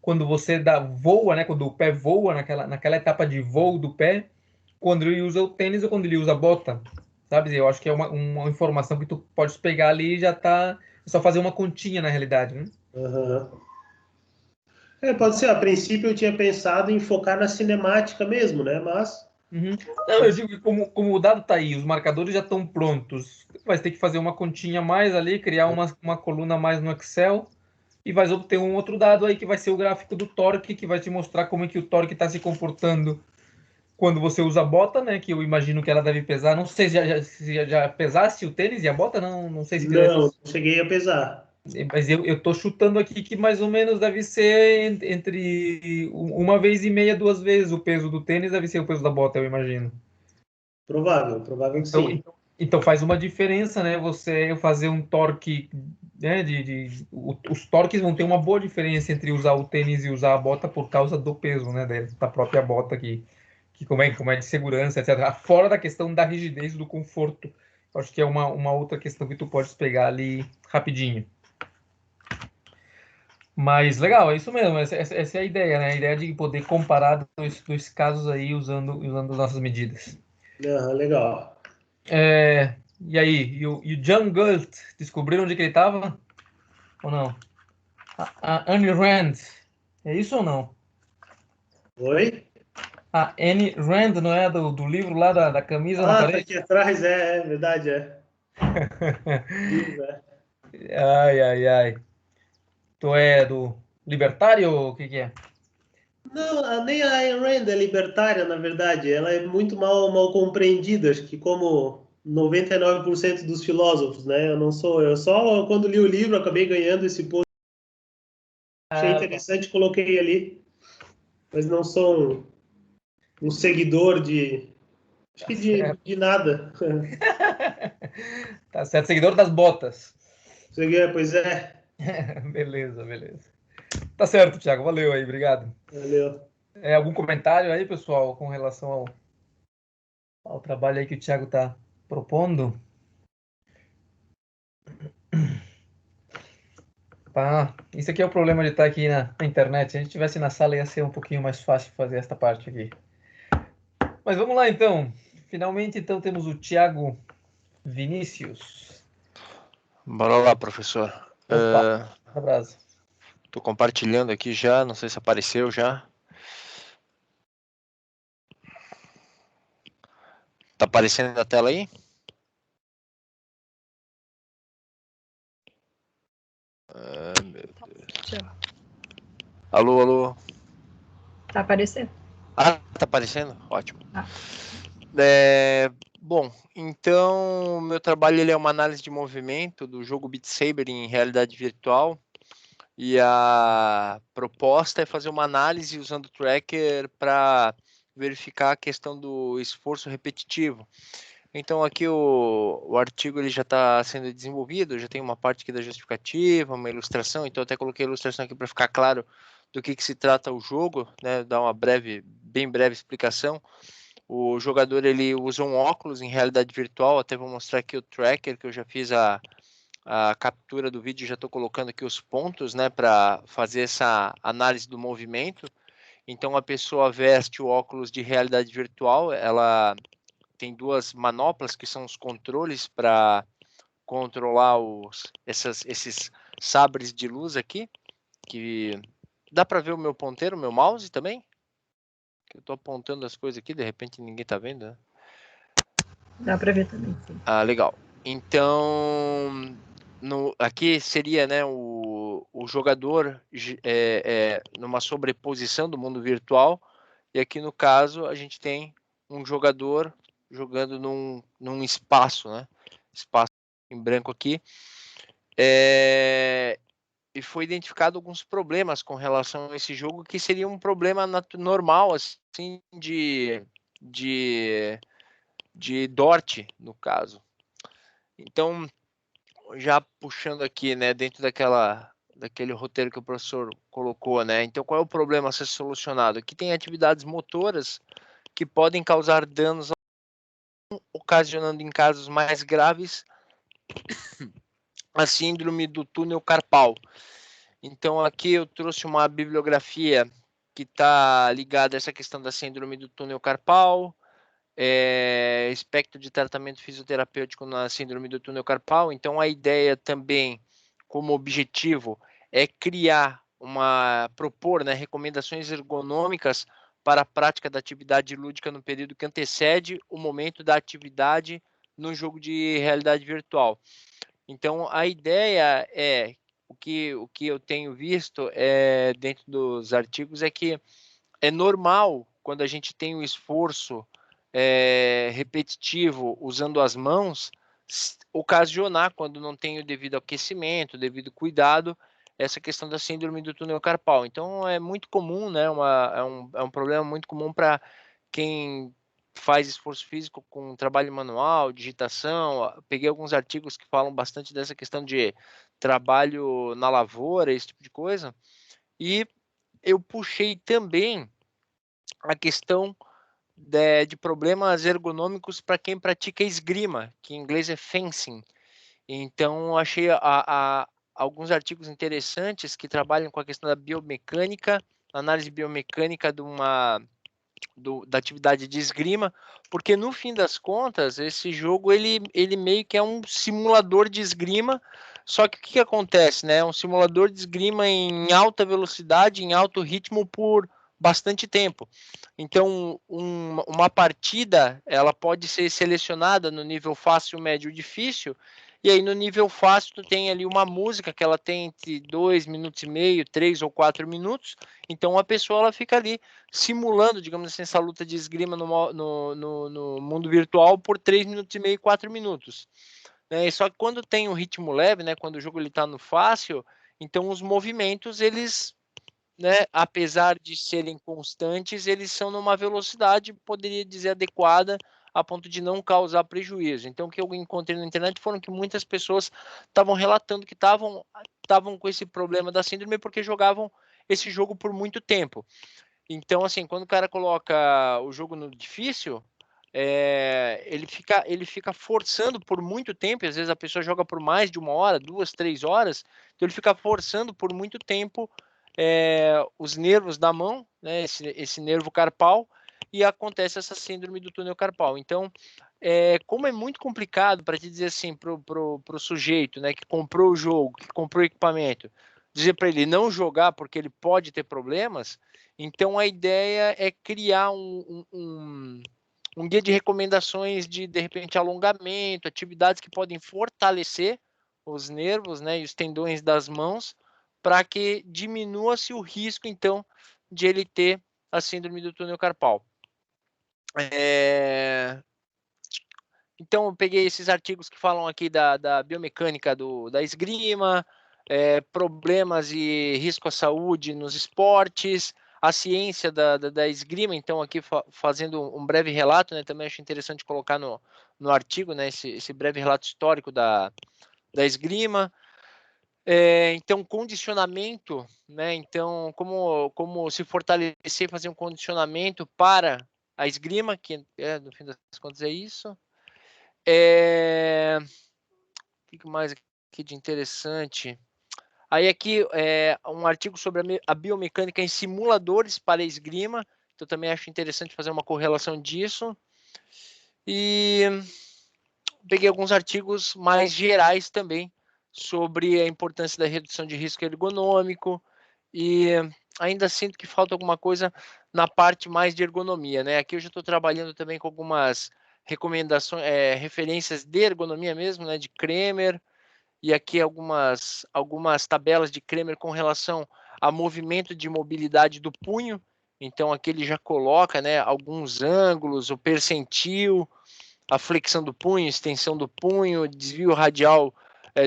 quando você voa, né? Quando o pé voa, naquela etapa de voo do pé, quando ele usa o tênis ou quando ele usa a bota, sabe? Eu acho que é uma informação que tu pode pegar ali e já tá. É só fazer uma continha na realidade, né? Aham. Pode ser. A princípio eu tinha pensado em focar na cinemática mesmo, né? Mas Uhum. Não, eu digo que como o dado tá aí, os marcadores já estão prontos, vai ter que fazer uma continha a mais ali, criar uma coluna a mais no Excel e vai obter um outro dado aí que vai ser o gráfico do torque, que vai te mostrar como é que o torque está se comportando quando você usa a bota, né? Que eu imagino que ela deve pesar. Não sei se já pesasse o tênis e a bota, não sei se fizesse. não cheguei a pesar. Mas eu tô chutando aqui que mais ou menos deve ser entre uma vez e meia, duas vezes o peso do tênis deve ser o peso da bota, eu imagino. Provável que Então, sim. então, então faz uma diferença, né? Você fazer um torque, né? Os torques vão ter uma boa diferença entre usar o tênis e usar a bota por causa do peso, né? Da própria bota que como é de segurança, etc. Fora da questão da rigidez, do conforto. Acho que é uma outra questão que tu pode pegar ali rapidinho. Mas legal, é isso mesmo. Essa é a ideia, né? A ideia de poder comparar dois casos aí usando nossas medidas. Legal. E aí, e o John Galt, descobriram onde que ele estava? Ou não? A Anne Rand, é isso ou não? Oi? A Anne Rand, não é do livro lá da camisa na Tá parede? aqui atrás, é verdade, é. Isso, é. Ai, ai, ai. Tu é do libertário ou o que que é? Não, nem a Ayn Rand é libertária, na verdade. Ela é muito mal compreendida, acho que como 99% dos filósofos, né? Eu não sou, eu só quando li o livro acabei ganhando esse post, achei Ah, tá. interessante, coloquei ali, mas não sou um seguidor acho Tá que certo. de nada. Tá certo, seguidor das botas. Pois é, Beleza, beleza. Tá certo, Thiago. Valeu aí, obrigado. valeu. Algum comentário aí, pessoal, com relação ao trabalho aí que o Thiago tá propondo? Tá. Isso aqui é o problema de estar aqui na internet. Se a gente estivesse na sala, ia ser um pouquinho mais fácil fazer esta parte aqui. Mas vamos lá, então. Finalmente, então, temos o Thiago Vinícius. Bora lá, professor. Opa, abraço. Tô compartilhando aqui já, não sei se apareceu já. Tá aparecendo na tela aí? Meu Deus. Alô, alô. Tá aparecendo. Ah, tá aparecendo? Ótimo. Ah. Bom, então meu trabalho ele é uma análise de movimento do jogo Beat Saber em realidade virtual e a proposta é fazer uma análise usando o tracker para verificar a questão do esforço repetitivo. Então aqui o artigo ele já está sendo desenvolvido, já tem uma parte aqui da justificativa, uma ilustração, então até coloquei a ilustração aqui para ficar claro do que se trata o jogo, né, dar uma bem breve explicação. O jogador ele usa um óculos em realidade virtual, até vou mostrar aqui o tracker, que eu já fiz a captura do vídeo, já estou colocando aqui os pontos, né, para fazer essa análise do movimento. Então a pessoa veste o óculos de realidade virtual, ela tem 2 manoplas que são os controles para controlar esses sabres de luz aqui, que dá para ver o meu ponteiro, o meu mouse também? Eu estou apontando as coisas aqui, de repente ninguém está vendo, né? Dá para ver também, sim. Ah, legal. Então, aqui seria, né, o jogador numa sobreposição do mundo virtual, e aqui no caso a gente tem um jogador jogando num espaço, né? Espaço em branco aqui. E foi identificado alguns problemas com relação a esse jogo, que seria um problema normal, assim, de Dort, no caso. Então, já puxando aqui, né, dentro daquele roteiro que o professor colocou, né? Então, qual é o problema a ser solucionado? Aqui tem atividades motoras que podem causar danos, ocasionando em casos mais graves a síndrome do túnel carpal. Então, aqui eu trouxe uma bibliografia que está ligada a essa questão da síndrome do túnel carpal, espectro de tratamento fisioterapêutico na síndrome do túnel carpal. Então, a ideia também, como objetivo, é propor, né, recomendações ergonômicas para a prática da atividade lúdica no período que antecede o momento da atividade no jogo de realidade virtual. Então, a ideia é, o que eu tenho visto dentro dos artigos é que é normal, quando a gente tem um esforço repetitivo usando as mãos, ocasionar, quando não tem o devido aquecimento, o devido cuidado, essa questão da síndrome do túnel carpal. Então, é muito comum, né? É um problema muito comum para quem faz esforço físico com trabalho manual, digitação. Peguei alguns artigos que falam bastante dessa questão de trabalho na lavoura, esse tipo de coisa. E eu puxei também a questão de problemas ergonômicos para quem pratica esgrima, que em inglês é fencing. Então, achei alguns artigos interessantes que trabalham com a questão da biomecânica, análise biomecânica da atividade de esgrima, porque no fim das contas, esse jogo ele meio que é um simulador de esgrima, só que o que acontece, né? É um simulador de esgrima em alta velocidade, em alto ritmo por bastante tempo. Então, uma partida, ela pode ser selecionada no nível fácil, médio, difícil, e aí no nível fácil tu tem ali uma música que ela tem entre 2 minutos e meio, 3 ou 4 minutos, então a pessoa ela fica ali simulando, digamos assim, essa luta de esgrima no mundo virtual por 3 minutos e meio, 4 minutos. Né? Só que quando tem um ritmo leve, né, quando o jogo está no fácil, então os movimentos, eles, né, apesar de serem constantes, eles são numa velocidade, poderia dizer, adequada, a ponto de não causar prejuízo. Então, o que eu encontrei na internet foram que muitas pessoas estavam relatando que estavam com esse problema da síndrome porque jogavam esse jogo por muito tempo. Então, assim, quando o cara coloca o jogo no difícil, ele fica forçando por muito tempo, e às vezes a pessoa joga por mais de 1 hora, 2, 3 horas, então ele fica forçando por muito tempo os nervos da mão, né, esse nervo carpal, e acontece essa síndrome do túnel carpal. Então, como é muito complicado para te dizer assim, pro sujeito, né, que comprou o jogo, que comprou o equipamento, dizer para ele não jogar porque ele pode ter problemas, então a ideia é criar um guia de recomendações de repente, alongamento, atividades que podem fortalecer os nervos, né, e os tendões das mãos, para que diminua-se o risco, então, de ele ter a síndrome do túnel carpal. Então, eu peguei esses artigos que falam aqui da biomecânica da esgrima, problemas e risco à saúde nos esportes, a ciência da esgrima. Então, aqui fazendo um breve relato, né, também acho interessante colocar no artigo, né, esse breve relato histórico da esgrima. Então, condicionamento, né? Então, como se fortalecer, fazer um condicionamento para a esgrima, que no fim das contas é isso. O que mais aqui de interessante? Aí aqui é um artigo sobre a biomecânica em simuladores para esgrima. Então também acho interessante fazer uma correlação disso. E peguei alguns artigos mais gerais também sobre a importância da redução de risco ergonômico e ainda sinto que falta alguma coisa na parte mais de ergonomia, né? Aqui eu já estou trabalhando também com algumas recomendações, referências de ergonomia mesmo, né? De Kremer, e aqui algumas tabelas de Kremer com relação a movimento de mobilidade do punho. Então aqui ele já coloca, né, alguns ângulos, o percentil, a flexão do punho, extensão do punho, desvio radial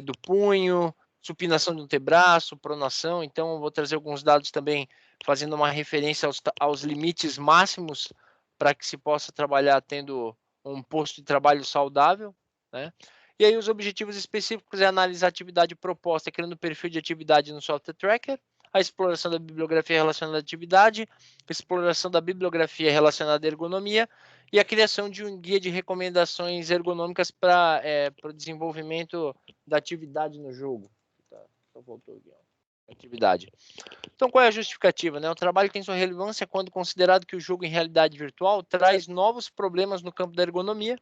do punho, supinação do antebraço, pronação. Então vou trazer alguns dados também fazendo uma referência aos limites máximos para que se possa trabalhar tendo um posto de trabalho saudável, né? E aí os objetivos específicos é analisar a atividade proposta, criando perfil de atividade no software tracker, a exploração da bibliografia relacionada à atividade, exploração da bibliografia relacionada à ergonomia e a criação de um guia de recomendações ergonômicas para o desenvolvimento da atividade no jogo. Só voltou aqui, ó. Atividade. Então, qual é a justificativa, né? O trabalho tem sua relevância quando considerado que o jogo em realidade virtual traz novos problemas no campo da ergonomia,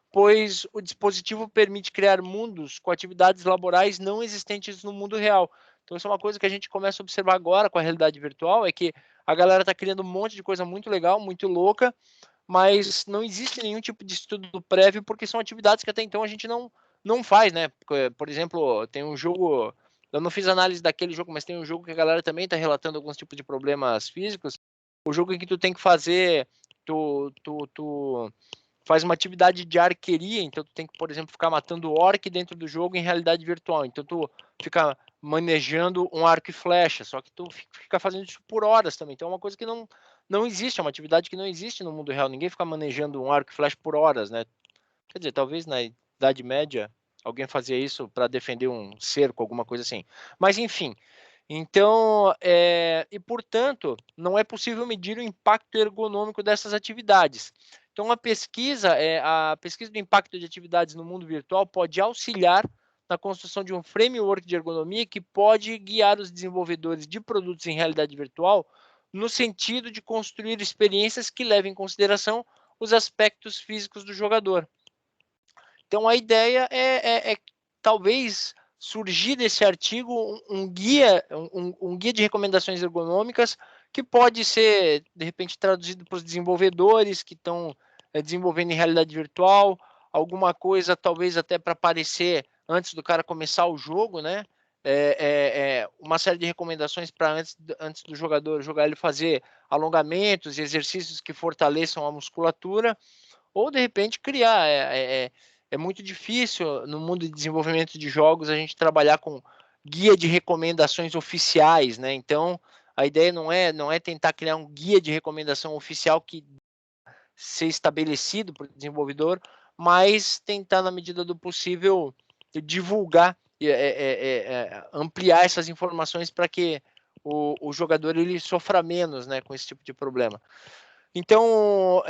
pois o dispositivo permite criar mundos com atividades laborais não existentes no mundo real. Então, isso é uma coisa que a gente começa a observar agora com a realidade virtual, é que a galera está criando um monte de coisa muito legal, muito louca, mas não existe nenhum tipo de estudo prévio, porque são atividades que até então a gente não faz, né? Por exemplo, tem um jogo, eu não fiz análise daquele jogo, mas tem um jogo que a galera também está relatando alguns tipos de problemas físicos, o jogo em que tu tem que fazer, tu faz uma atividade de arqueria, então tu tem que, por exemplo, ficar matando orc dentro do jogo em realidade virtual. Então tu fica manejando um arco e flecha, só que tu fica fazendo isso por horas também. Então é uma coisa que não existe, é uma atividade que não existe no mundo real. Ninguém fica manejando um arco e flecha por horas, né? Quer dizer, talvez na Idade Média alguém fazia isso para defender um cerco, alguma coisa assim. Mas enfim, então, e portanto, não é possível medir o impacto ergonômico dessas atividades. Então, a pesquisa do impacto de atividades no mundo virtual pode auxiliar na construção de um framework de ergonomia que pode guiar os desenvolvedores de produtos em realidade virtual no sentido de construir experiências que levem em consideração os aspectos físicos do jogador. Então, a ideia é talvez surgir desse artigo um guia de recomendações ergonômicas que pode ser, de repente, traduzido para os desenvolvedores que estão desenvolvendo em realidade virtual, alguma coisa talvez até para aparecer antes do cara começar o jogo, né? Uma série de recomendações para antes do jogador jogar, ele fazer alongamentos e exercícios que fortaleçam a musculatura, ou de repente criar. É muito difícil no mundo de desenvolvimento de jogos a gente trabalhar com guia de recomendações oficiais, né? Então a ideia não é tentar criar um guia de recomendação oficial que ser estabelecido para o desenvolvedor, mas tentar na medida do possível divulgar e ampliar essas informações para que o jogador ele sofra menos, né, com esse tipo de problema. Então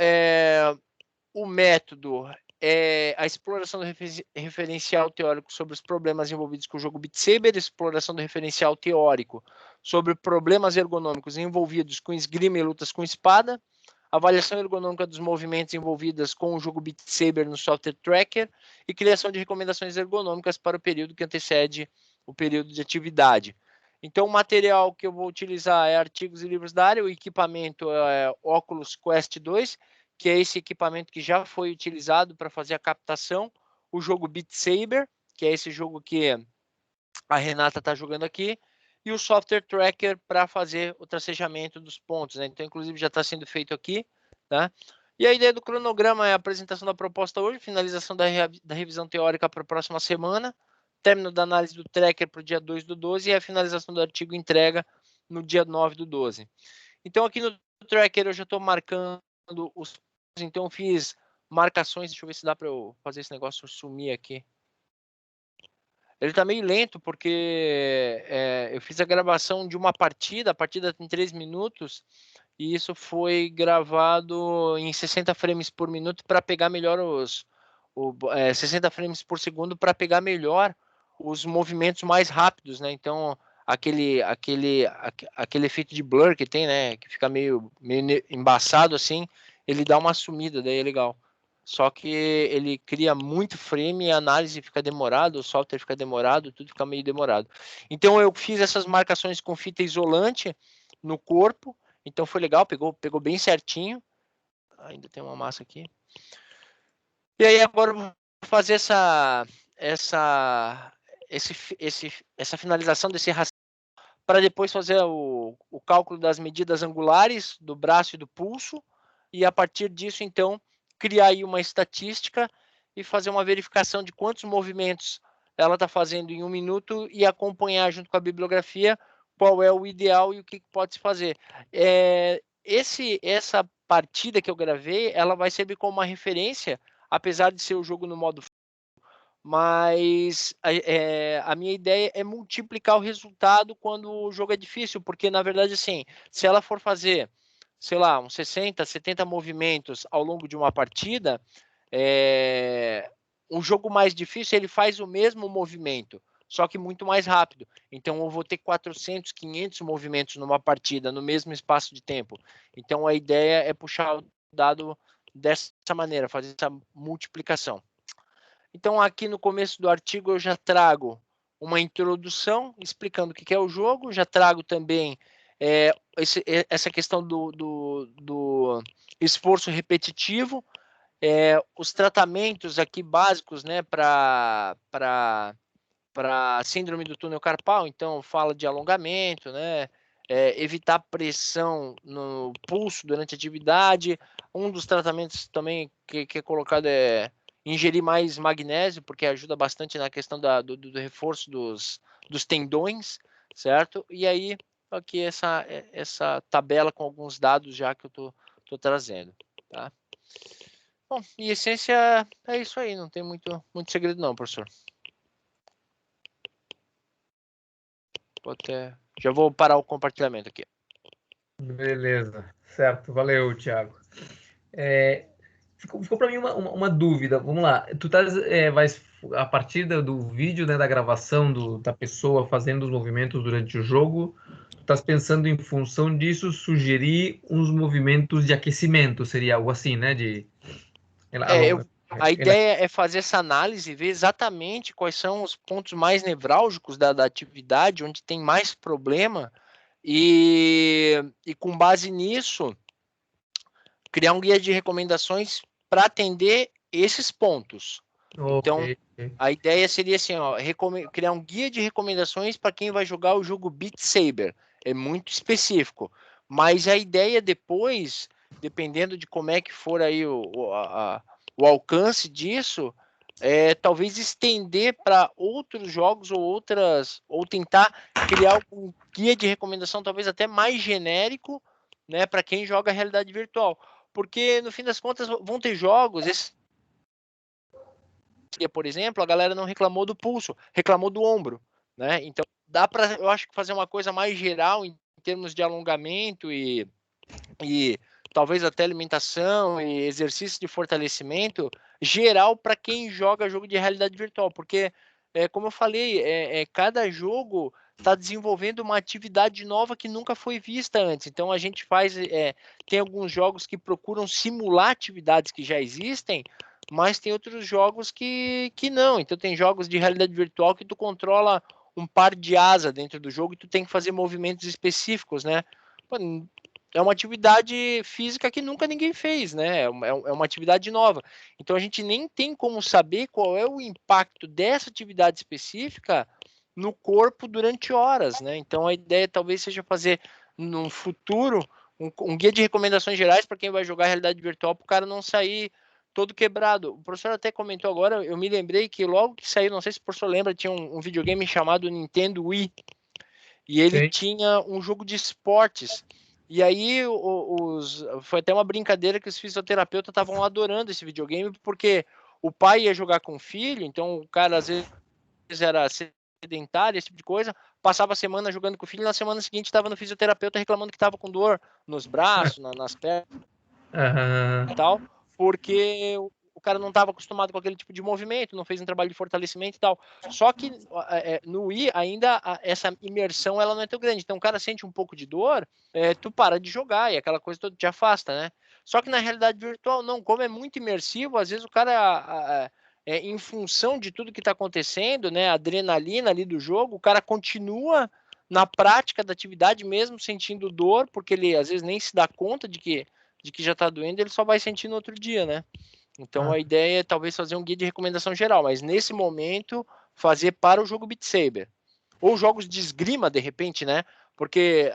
o método é a exploração do referencial teórico sobre os problemas envolvidos com o jogo Beat Saber, exploração do referencial teórico sobre problemas ergonômicos envolvidos com esgrima e lutas com espada, avaliação ergonômica dos movimentos envolvidos com o jogo Beat Saber no software tracker e criação de recomendações ergonômicas para o período que antecede o período de atividade. Então, o material que eu vou utilizar é artigos e livros da área, o equipamento é Oculus Quest 2, que é esse equipamento que já foi utilizado para fazer a captação, o jogo Beat Saber, que é esse jogo que a Renata está jogando aqui, e o software tracker para fazer o tracejamento dos pontos, né? Então, inclusive, já está sendo feito aqui, tá? E a ideia do cronograma é a apresentação da proposta hoje, finalização da revisão teórica para a próxima semana, término da análise do tracker para o dia 2/12 e a finalização do artigo entrega no dia 9/12. Então, aqui no tracker eu já estou marcando os... Então, eu fiz marcações, deixa eu ver se dá para eu fazer esse negócio sumir aqui. Ele está meio lento porque eu fiz a gravação de uma partida, a partida tem 3 minutos, e isso foi gravado em 60 frames por minuto para pegar melhor 60 frames por segundo para pegar melhor os movimentos mais rápidos, né? Então, aquele efeito de blur que tem, né? Que fica meio embaçado assim, ele dá uma sumida, daí é legal. Só que ele cria muito frame, a análise fica demorada, o software fica demorado, tudo fica meio demorado. Então eu fiz essas marcações com fita isolante no corpo, então foi legal, pegou bem certinho. Ainda tem uma massa aqui. E aí agora eu vou fazer essa finalização desse rasteiro para depois fazer o cálculo das medidas angulares do braço e do pulso, e a partir disso, então, criar aí uma estatística e fazer uma verificação de quantos movimentos ela está fazendo em 1 minuto e acompanhar junto com a bibliografia qual é o ideal e o que pode se fazer. Essa partida que eu gravei, ela vai servir como uma referência, apesar de ser o jogo no modo, mas a minha ideia é multiplicar o resultado quando o jogo é difícil, porque na verdade, assim, se ela for fazer, sei lá, uns 60, 70 movimentos ao longo de uma partida, um jogo mais difícil, ele faz o mesmo movimento, só que muito mais rápido. Então eu vou ter 400, 500 movimentos numa partida, no mesmo espaço de tempo. Então a ideia é puxar o dado dessa maneira, fazer essa multiplicação. Então aqui no começo do artigo eu já trago uma introdução explicando o que é o jogo, já trago também essa questão do esforço repetitivo, os tratamentos aqui básicos, né, para síndrome do túnel carpal. Então fala de alongamento, né, evitar pressão no pulso durante a atividade. Um dos tratamentos também que é colocado é ingerir mais magnésio, porque ajuda bastante na questão do reforço dos tendões, certo? E aí, aqui essa tabela com alguns dados já que eu tô trazendo, tá? Bom, em essência é isso aí, não tem muito segredo não, professor. Já vou parar o compartilhamento aqui. Beleza, certo, valeu, Thiago. Ficou para mim uma dúvida. Vamos lá. Tu vais a partir do vídeo, né, da gravação da pessoa fazendo os movimentos durante o jogo, tu estás pensando em função disso sugerir uns movimentos de aquecimento, seria algo assim, né? A ideia é fazer essa análise, ver exatamente quais são os pontos mais nevrálgicos da atividade, onde tem mais problema, e com base nisso criar um guia de recomendações para atender esses pontos. Então, a ideia seria assim, criar um guia de recomendações para quem vai jogar o jogo Beat Saber. É muito específico. Mas a ideia depois, dependendo de como é que for aí o alcance disso, talvez estender para outros jogos ou tentar criar um guia de recomendação talvez até mais genérico, né, para quem joga a realidade virtual. Porque, no fim das contas, vão ter jogos, por exemplo, a galera não reclamou do pulso, reclamou do ombro, né? Então, dá para, eu acho, fazer uma coisa mais geral em termos de alongamento e talvez até alimentação e exercício de fortalecimento geral para quem joga jogo de realidade virtual, porque, como eu falei, cada jogo está desenvolvendo uma atividade nova que nunca foi vista antes. Então a gente tem alguns jogos que procuram simular atividades que já existem, mas tem outros jogos que não. Então tem jogos de realidade virtual que tu controla um par de asa dentro do jogo e tu tem que fazer movimentos específicos, né? É uma atividade física que nunca ninguém fez, né? É uma atividade nova. Então a gente nem tem como saber qual é o impacto dessa atividade específica no corpo durante horas, né? Então a ideia talvez seja fazer no futuro um guia de recomendações gerais para quem vai jogar realidade virtual, para o cara não sair todo quebrado. O professor até comentou agora, eu me lembrei que logo que saiu, não sei se o professor lembra, tinha um videogame chamado Nintendo Wii, e ele tinha um jogo de esportes. E aí foi até uma brincadeira que os fisioterapeutas estavam adorando esse videogame, porque o pai ia jogar com o filho, então o cara às vezes era sedentário, esse tipo de coisa, passava a semana jogando com o filho, e na semana seguinte estava no fisioterapeuta reclamando que estava com dor nos braços, nas pernas e tal, porque o cara não estava acostumado com aquele tipo de movimento, não fez um trabalho de fortalecimento e tal. Só que no Wii ainda essa imersão ela não é tão grande. Então o cara sente um pouco de dor, tu para de jogar e aquela coisa toda te afasta, né? Só que na realidade virtual não, como é muito imersivo, às vezes o cara em função de tudo que está acontecendo, né, a adrenalina ali do jogo, o cara continua na prática da atividade mesmo sentindo dor, porque ele às vezes nem se dá conta de que já está doendo, ele só vai sentir no outro dia, né? Então a ideia é talvez fazer um guia de recomendação geral, mas nesse momento fazer para o jogo Beat Saber. Ou jogos de esgrima, de repente, né? Porque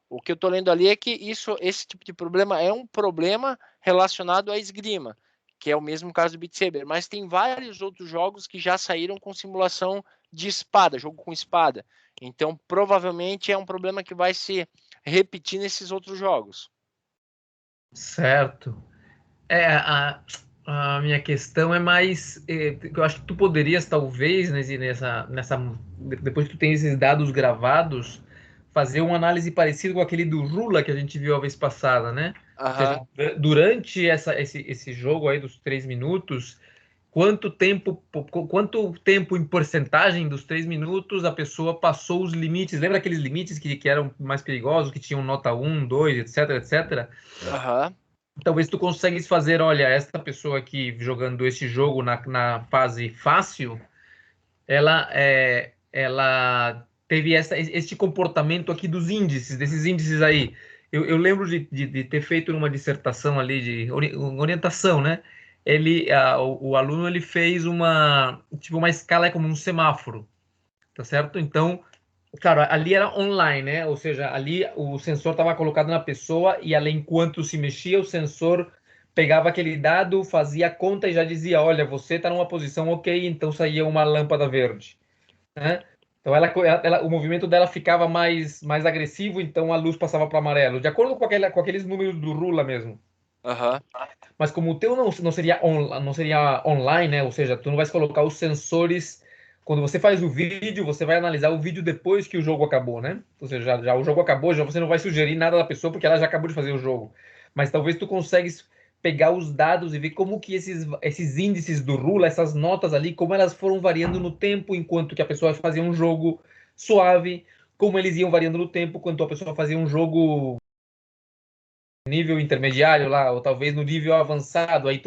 o que eu estou lendo ali é que esse tipo de problema é um problema relacionado à esgrima, que é o mesmo caso do Beat Saber, mas tem vários outros jogos que já saíram com simulação de espada, jogo com espada. Então, provavelmente é um problema que vai se repetir nesses outros jogos. Certo. A minha questão é mais... eu acho que tu poderias, talvez, depois que tu tem esses dados gravados, fazer uma análise parecida com aquele do Rula que a gente viu a vez passada, né? Ou seja, durante esse jogo aí dos 3 minutos, quanto tempo em porcentagem dos 3 minutos a pessoa passou os limites? Lembra aqueles limites que eram mais perigosos, que tinham nota 1, 2, etc, etc? Talvez tu consegues fazer, olha, esta pessoa aqui jogando esse jogo na fase fácil, ela teve este comportamento aqui dos índices, desses índices aí. Eu lembro de ter feito uma dissertação ali de orientação, né? O aluno ele fez uma escala como um semáforo, tá certo? Então, cara, ali era online, né? Ou seja, ali o sensor estava colocado na pessoa e além enquanto se mexia, o sensor pegava aquele dado, fazia a conta e já dizia, olha, você está numa posição ok, então saía uma lâmpada verde, né? Então o movimento dela ficava mais agressivo, então a luz passava para amarelo, de acordo com aqueles números do Rula mesmo. Mas como o teu não seria online, né? Ou seja, tu não vai colocar os sensores. Quando você faz o vídeo, você vai analisar o vídeo depois que o jogo acabou, né? Ou seja, já o jogo acabou, já você não vai sugerir nada da pessoa porque ela já acabou de fazer o jogo. Mas talvez tu consegues pegar os dados e ver como que esses índices do Rula, essas notas ali, como elas foram variando no tempo enquanto que a pessoa fazia um jogo suave, como eles iam variando no tempo quando a pessoa fazia um jogo nível intermediário lá, ou talvez no nível avançado, aí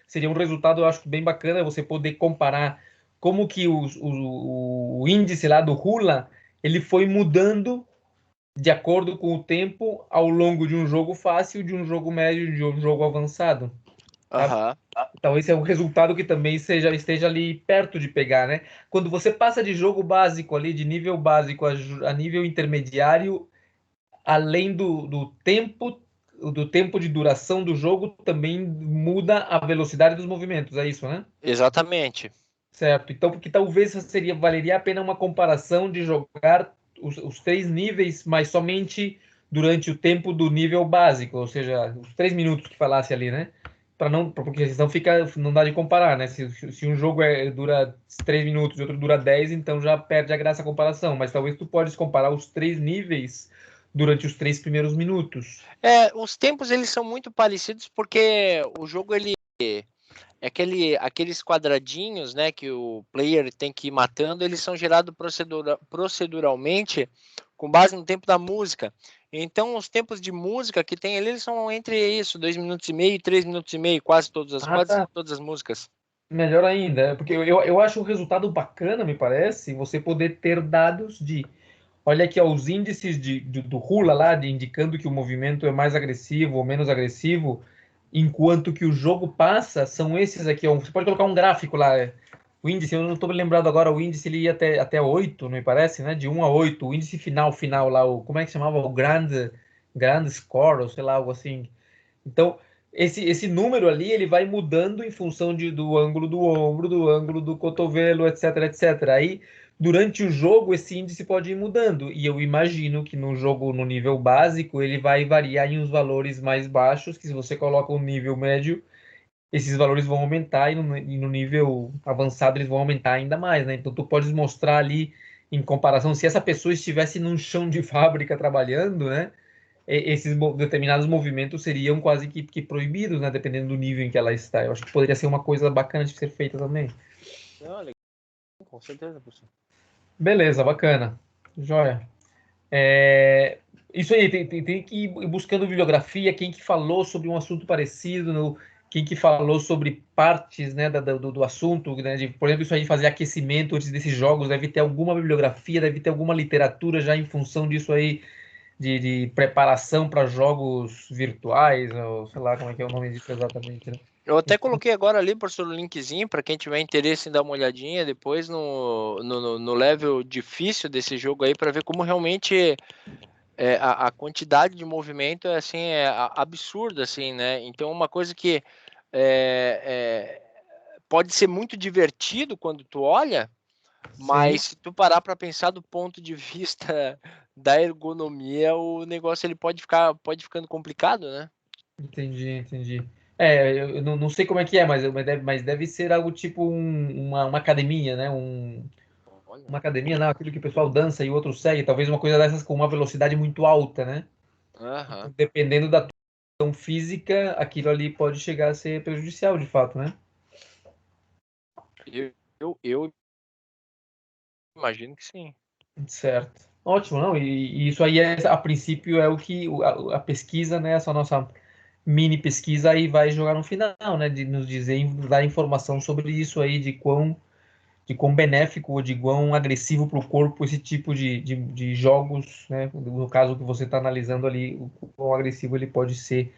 seria um resultado, eu acho, bem bacana você poder comparar como que o índice lá do Rula, ele foi mudando de acordo com o tempo ao longo de um jogo fácil, de um jogo médio, de um jogo avançado. Então esse é um resultado que também esteja ali perto de pegar, né? Quando você passa de jogo básico ali, de nível básico a nível intermediário, além do tempo de duração do jogo, também muda a velocidade dos movimentos, é isso, né? Exatamente. Certo. Então, porque talvez valeria a pena uma comparação de jogar os 3 níveis, mas somente durante o tempo do nível básico, ou seja, os 3 minutos que falasse ali, né? Porque senão não dá de comparar, né? Se um jogo dura 3 minutos e outro dura 10, então já perde a graça a comparação. Mas talvez tu podes comparar os 3 níveis durante os 3 primeiros minutos. Os tempos eles são muito parecidos porque o jogo ele aqueles quadradinhos, né, que o player tem que ir matando, eles são gerados proceduralmente com base no tempo da música. Então, os tempos de música que tem ali, eles são entre isso, 2 minutos e meio, 3 minutos e meio, quase todas as músicas. Melhor ainda, porque eu acho um resultado bacana, me parece, você poder ter dados olha aqui, ó, os índices do Rula lá, indicando que o movimento é mais agressivo ou menos agressivo, enquanto que o jogo passa, são esses aqui, ó. Você pode colocar um gráfico lá, o índice, eu não estou me lembrando agora, o índice ele ia até 8, não me parece, né? De 1 a 8, o índice final lá, como é que chamava? O Grand Score, ou sei lá, algo assim. Então, esse número ali, ele vai mudando em função do ângulo do ombro, do ângulo do cotovelo, etc, etc. Aí, durante o jogo, esse índice pode ir mudando. E eu imagino que no jogo, no nível básico, ele vai variar em uns valores mais baixos, que se você coloca um nível médio, esses valores vão aumentar, e no nível avançado eles vão aumentar ainda mais, né? Então, tu podes mostrar ali, em comparação, se essa pessoa estivesse num chão de fábrica trabalhando, né? esses determinados movimentos seriam quase que proibidos, né? Dependendo do nível em que ela está. Eu acho que poderia ser uma coisa bacana de ser feita também. Olha, com certeza, professor. Beleza, bacana. Joia. É, isso aí, tem que ir buscando bibliografia, quem que falou sobre um assunto parecido, quem que falou sobre partes, né, do assunto, né, por exemplo, isso aí de fazer aquecimento antes desses jogos, deve ter alguma bibliografia, deve ter alguma literatura já em função disso aí, de preparação para jogos virtuais, ou sei lá como é que é o nome disso exatamente, né? Eu até coloquei agora ali, professor, o linkzinho para quem tiver interesse em dar uma olhadinha depois no level difícil desse jogo aí, para ver como realmente a quantidade de movimento assim, é absurda, assim, né? Então, uma coisa que pode ser muito divertido quando tu olha, mas se tu parar para pensar do ponto de vista da ergonomia, o negócio ele pode ficando complicado, né? Entendi. Eu não sei como é que é, mas deve ser algo tipo uma academia, né? Uma academia, não, aquilo que o pessoal dança e o outro segue, talvez uma coisa dessas com uma velocidade muito alta, né? Aham. Dependendo da atuação física, aquilo ali pode chegar a ser prejudicial, de fato, né? Eu imagino que sim. Certo. Ótimo, não? E isso aí, a princípio, é o que a pesquisa, né? Essa nossa mini pesquisa aí vai jogar no final, né? De nos dizer, dar informação sobre isso aí, de quão benéfico ou de quão agressivo para o corpo esse tipo de jogos, né? No caso que você está analisando ali, o quão agressivo ele pode ser.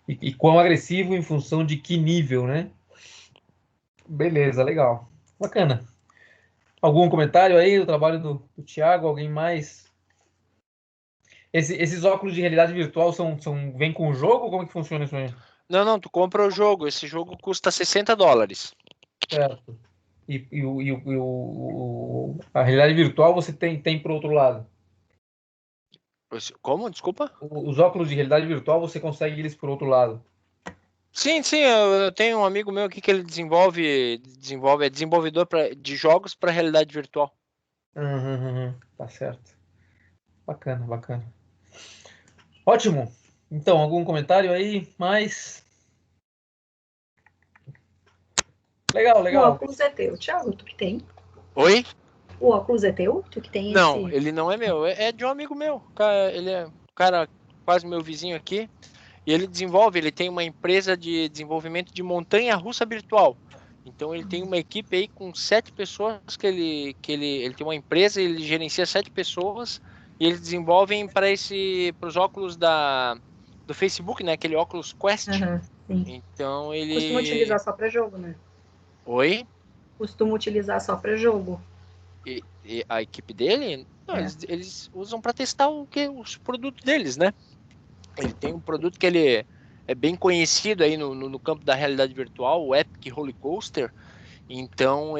E quão agressivo em função de que nível, né? Beleza, legal. Bacana. Algum comentário aí do trabalho do Thiago? Alguém mais? Esses óculos de realidade virtual vem com o jogo? Como que funciona isso aí? Não, tu compra o jogo. Esse jogo custa $60. Certo. A realidade virtual você tem para outro lado. Como? Desculpa? Os óculos de realidade virtual você consegue eles por outro lado. Sim, eu tenho um amigo meu aqui que ele é desenvolvedor de jogos para realidade virtual. Tá certo. Bacana. Ótimo. Então, algum comentário aí? Mais? O Legal. óculos é teu, Thiago, tu que tem. Oi? O óculos é teu? Tu que tem Não, esse. ele não é meu, é de um amigo meu. Ele é um cara quase meu vizinho aqui. E ele tem uma empresa de desenvolvimento de montanha-russa virtual. Então ele tem uma equipe aí com 7 pessoas que ele tem uma empresa, ele gerencia 7 pessoas e eles desenvolvem para os óculos do Facebook, né? Aquele óculos Quest. Sim. Então Costuma utilizar só para jogo, né? Oi? Costuma utilizar só para jogo. E a equipe dele? Não, eles usam para testar os produtos deles, né? Ele tem um produto que ele é bem conhecido aí no campo da realidade virtual, o Epic Roller Coaster. Então,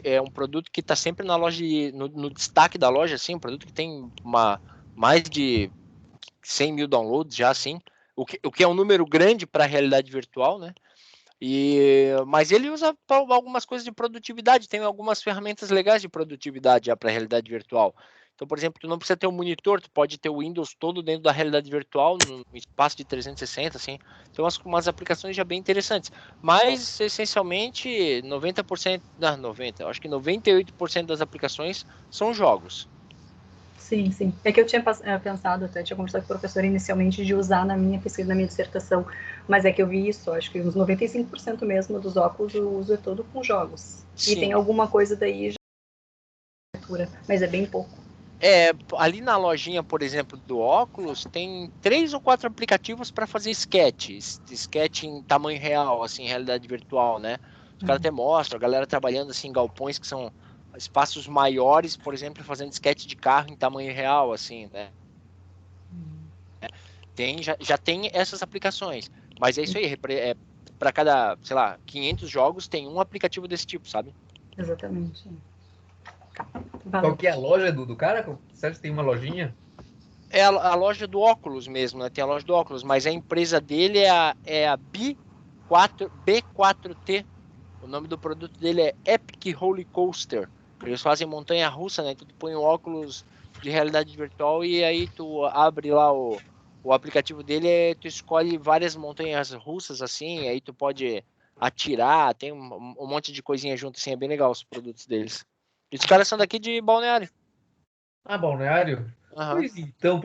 é um produto que está sempre na loja, no destaque da loja, assim, um produto que tem mais de 100 mil downloads já, assim, o que é um número grande para a realidade virtual, né? Mas ele usa algumas coisas de produtividade, tem algumas ferramentas legais de produtividade já para a realidade virtual. Então, por exemplo, tu não precisa ter um monitor, tu pode ter o Windows todo dentro da realidade virtual, no espaço de 360, assim. Então, umas aplicações já bem interessantes. Mas, essencialmente, 90%, não, 90%, eu acho que 98% das aplicações são jogos. Sim. É que eu tinha pensado, até tinha conversado com o professor inicialmente de usar na minha pesquisa, na minha dissertação, mas é que eu vi isso, acho que uns 95% mesmo dos óculos o uso é todo com jogos. Sim. E tem alguma coisa daí já, mas é bem pouco. Ali na lojinha, por exemplo, do óculos, tem 3 ou 4 aplicativos para fazer sketch em tamanho real, assim, em realidade virtual, né? Os caras até mostram a galera trabalhando assim em galpões que são espaços maiores, por exemplo, fazendo sketch de carro em tamanho real, assim, né? Já tem essas aplicações, mas é isso aí, para cada, sei lá, 500 jogos tem um aplicativo desse tipo, sabe? Exatamente. Qual que é a loja do cara? Certo, tem uma lojinha? É a loja do óculos mesmo, né? Tem a loja do óculos, mas a empresa dele é a B4T. O nome do produto dele é Epic Roller Coaster. Eles fazem montanha-russa, né? Então tu põe o óculos de realidade virtual e aí tu abre lá O aplicativo dele é, tu escolhe várias montanhas russas, assim, aí tu pode atirar, tem um monte de coisinha junto, assim, é bem legal os produtos deles. E os caras são daqui de Balneário. Ah, Balneário? Aham. Pois então,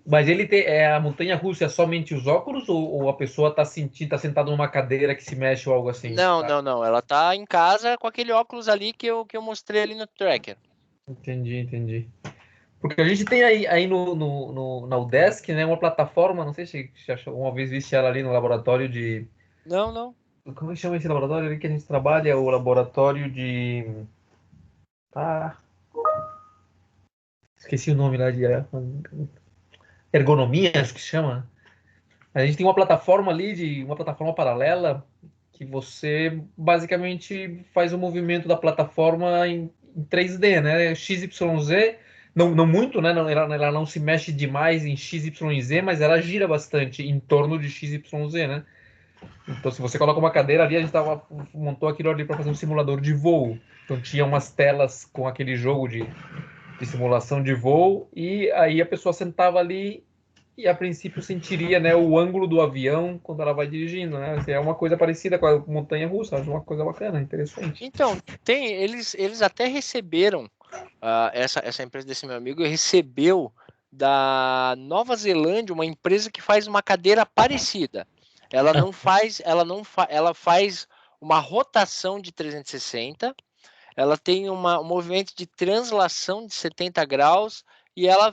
mas ele tem, a montanha-russa é somente os óculos ou a pessoa tá sentindo, tá sentada numa cadeira que se mexe ou algo assim? Não, Tá? não, não. Ela tá em casa com aquele óculos ali que eu mostrei ali no tracker. Entendi. Porque a gente tem aí na UDESC, né, uma plataforma, não sei se uma vez viste ela ali no laboratório de... Não, não. Como é que chama esse laboratório ali que a gente trabalha? É o laboratório de... Ah, esqueci o nome lá de ergonomia, acho que chama. A gente tem uma plataforma ali, uma plataforma paralela, que você basicamente faz o movimento da plataforma em 3D, né? XYZ, não muito, né? Ela não se mexe demais em XYZ, mas ela gira bastante em torno de XYZ, né? Então, se você coloca uma cadeira ali, a gente montou aquilo ali para fazer um simulador de voo. Então, tinha umas telas com aquele jogo de simulação de voo, e aí a pessoa sentava ali e a princípio sentiria, né, o ângulo do avião quando ela vai dirigindo, né? Assim, é uma coisa parecida com a montanha-russa, acho uma coisa bacana, interessante. Então, eles até receberam, essa empresa desse meu amigo recebeu da Nova Zelândia uma empresa que faz uma cadeira parecida. Ela faz uma rotação de 360, ela tem um movimento de translação de 70 graus e ela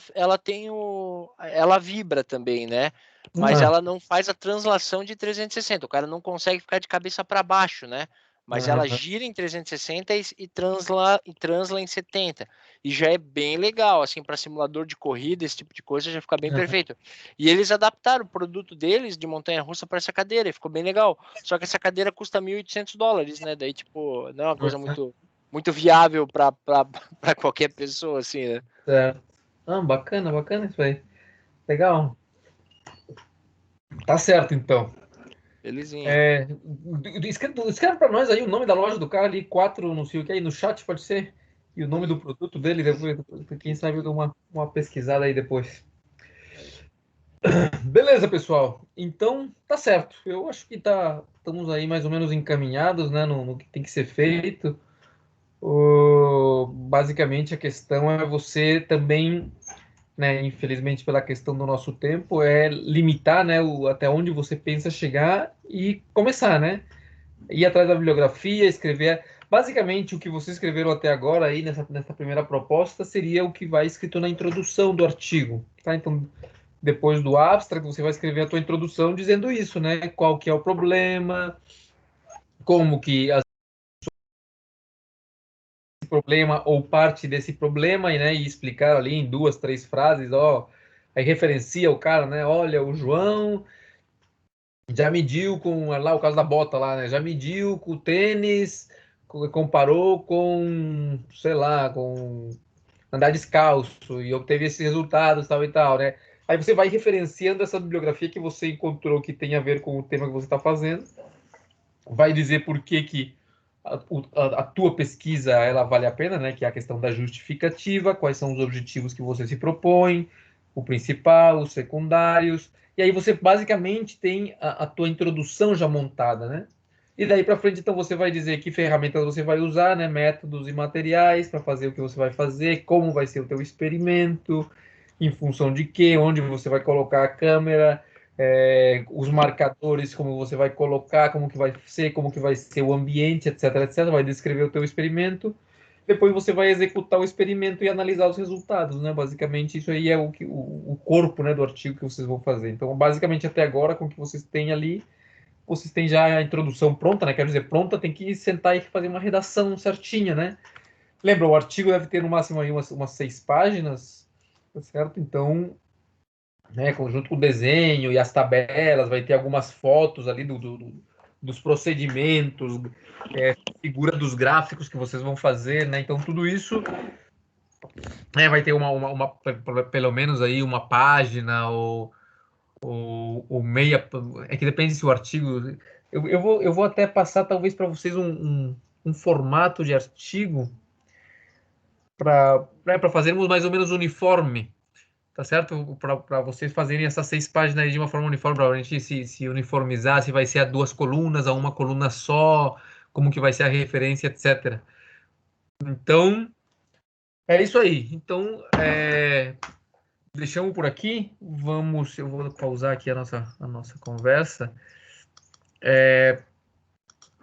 vibra também, né? Mas ela não faz a translação de 360. O cara não consegue ficar de cabeça para baixo, né? Mas ela gira em 360 e transla em 70. E já é bem legal, assim, para simulador de corrida, esse tipo de coisa já fica bem perfeito. E eles adaptaram o produto deles de montanha-russa para essa cadeira, e ficou bem legal. Só que essa cadeira custa $1.800, né? Daí, tipo, não é uma coisa muito viável para qualquer pessoa, assim, né? Bacana isso aí. Legal. Tá certo, então. Belezinha. Escreve para nós aí o nome da loja do cara ali, 4, não sei o que, aí no chat pode ser. E o nome do produto dele, depois quem sabe eu dou uma pesquisada aí depois. Beleza, pessoal. Então, tá certo. Eu acho que estamos aí mais ou menos encaminhados, né, no que tem que ser feito. Basicamente, a questão é você também, né, infelizmente pela questão do nosso tempo, é limitar, né, até onde você pensa chegar e começar, né? Ir atrás da bibliografia, escrever. Basicamente, o que vocês escreveram até agora aí nessa primeira proposta seria o que vai escrito na introdução do artigo, tá? Então, depois do abstract, você vai escrever a tua introdução dizendo isso, né? Qual que é o problema, como que esse problema ou parte desse problema, né? E explicar ali em 2, 3 frases, ó. Aí referencia o cara, né? Olha, o João já mediu com lá o caso da bota lá, né? Já mediu com o tênis, comparou com, sei lá, com andar descalço e obteve esses resultados, tal e tal, né? Aí você vai referenciando essa bibliografia que você encontrou que tem a ver com o tema que você está fazendo, vai dizer por que a tua pesquisa ela vale a pena, né? Que é a questão da justificativa, quais são os objetivos que você se propõe, o principal, os secundários, e aí você basicamente tem a tua introdução já montada, né? E daí para frente, então, você vai dizer que ferramentas você vai usar, né? Métodos e materiais para fazer o que você vai fazer, como vai ser o teu experimento, em função de quê, onde você vai colocar a câmera, os marcadores, como você vai colocar, como que vai ser o ambiente, etc. Vai descrever o teu experimento. Depois você vai executar o experimento e analisar os resultados, né? Basicamente, isso aí é o corpo, né, do artigo que vocês vão fazer. Então, basicamente, até agora, com o que vocês têm ali, vocês têm já a introdução pronta, né? Quero dizer, pronta, tem que sentar e fazer uma redação certinha, né? Lembra, o artigo deve ter no máximo aí umas 6 páginas, tá certo? Então, né, junto com o desenho e as tabelas, vai ter algumas fotos ali dos procedimentos, figura dos gráficos que vocês vão fazer, né? Então, tudo isso vai ter pelo menos aí uma página ou meia. É que depende se o artigo. Eu vou até passar, talvez, para vocês um formato de artigo para fazermos mais ou menos uniforme. tá certo? Para vocês fazerem essas 6 páginas aí de uma forma uniforme, para a gente se uniformizar, se vai ser a 2 colunas, a uma coluna só, como que vai ser a referência, etc. Então, é isso aí. Então, deixamos por aqui. Eu vou pausar aqui a nossa conversa.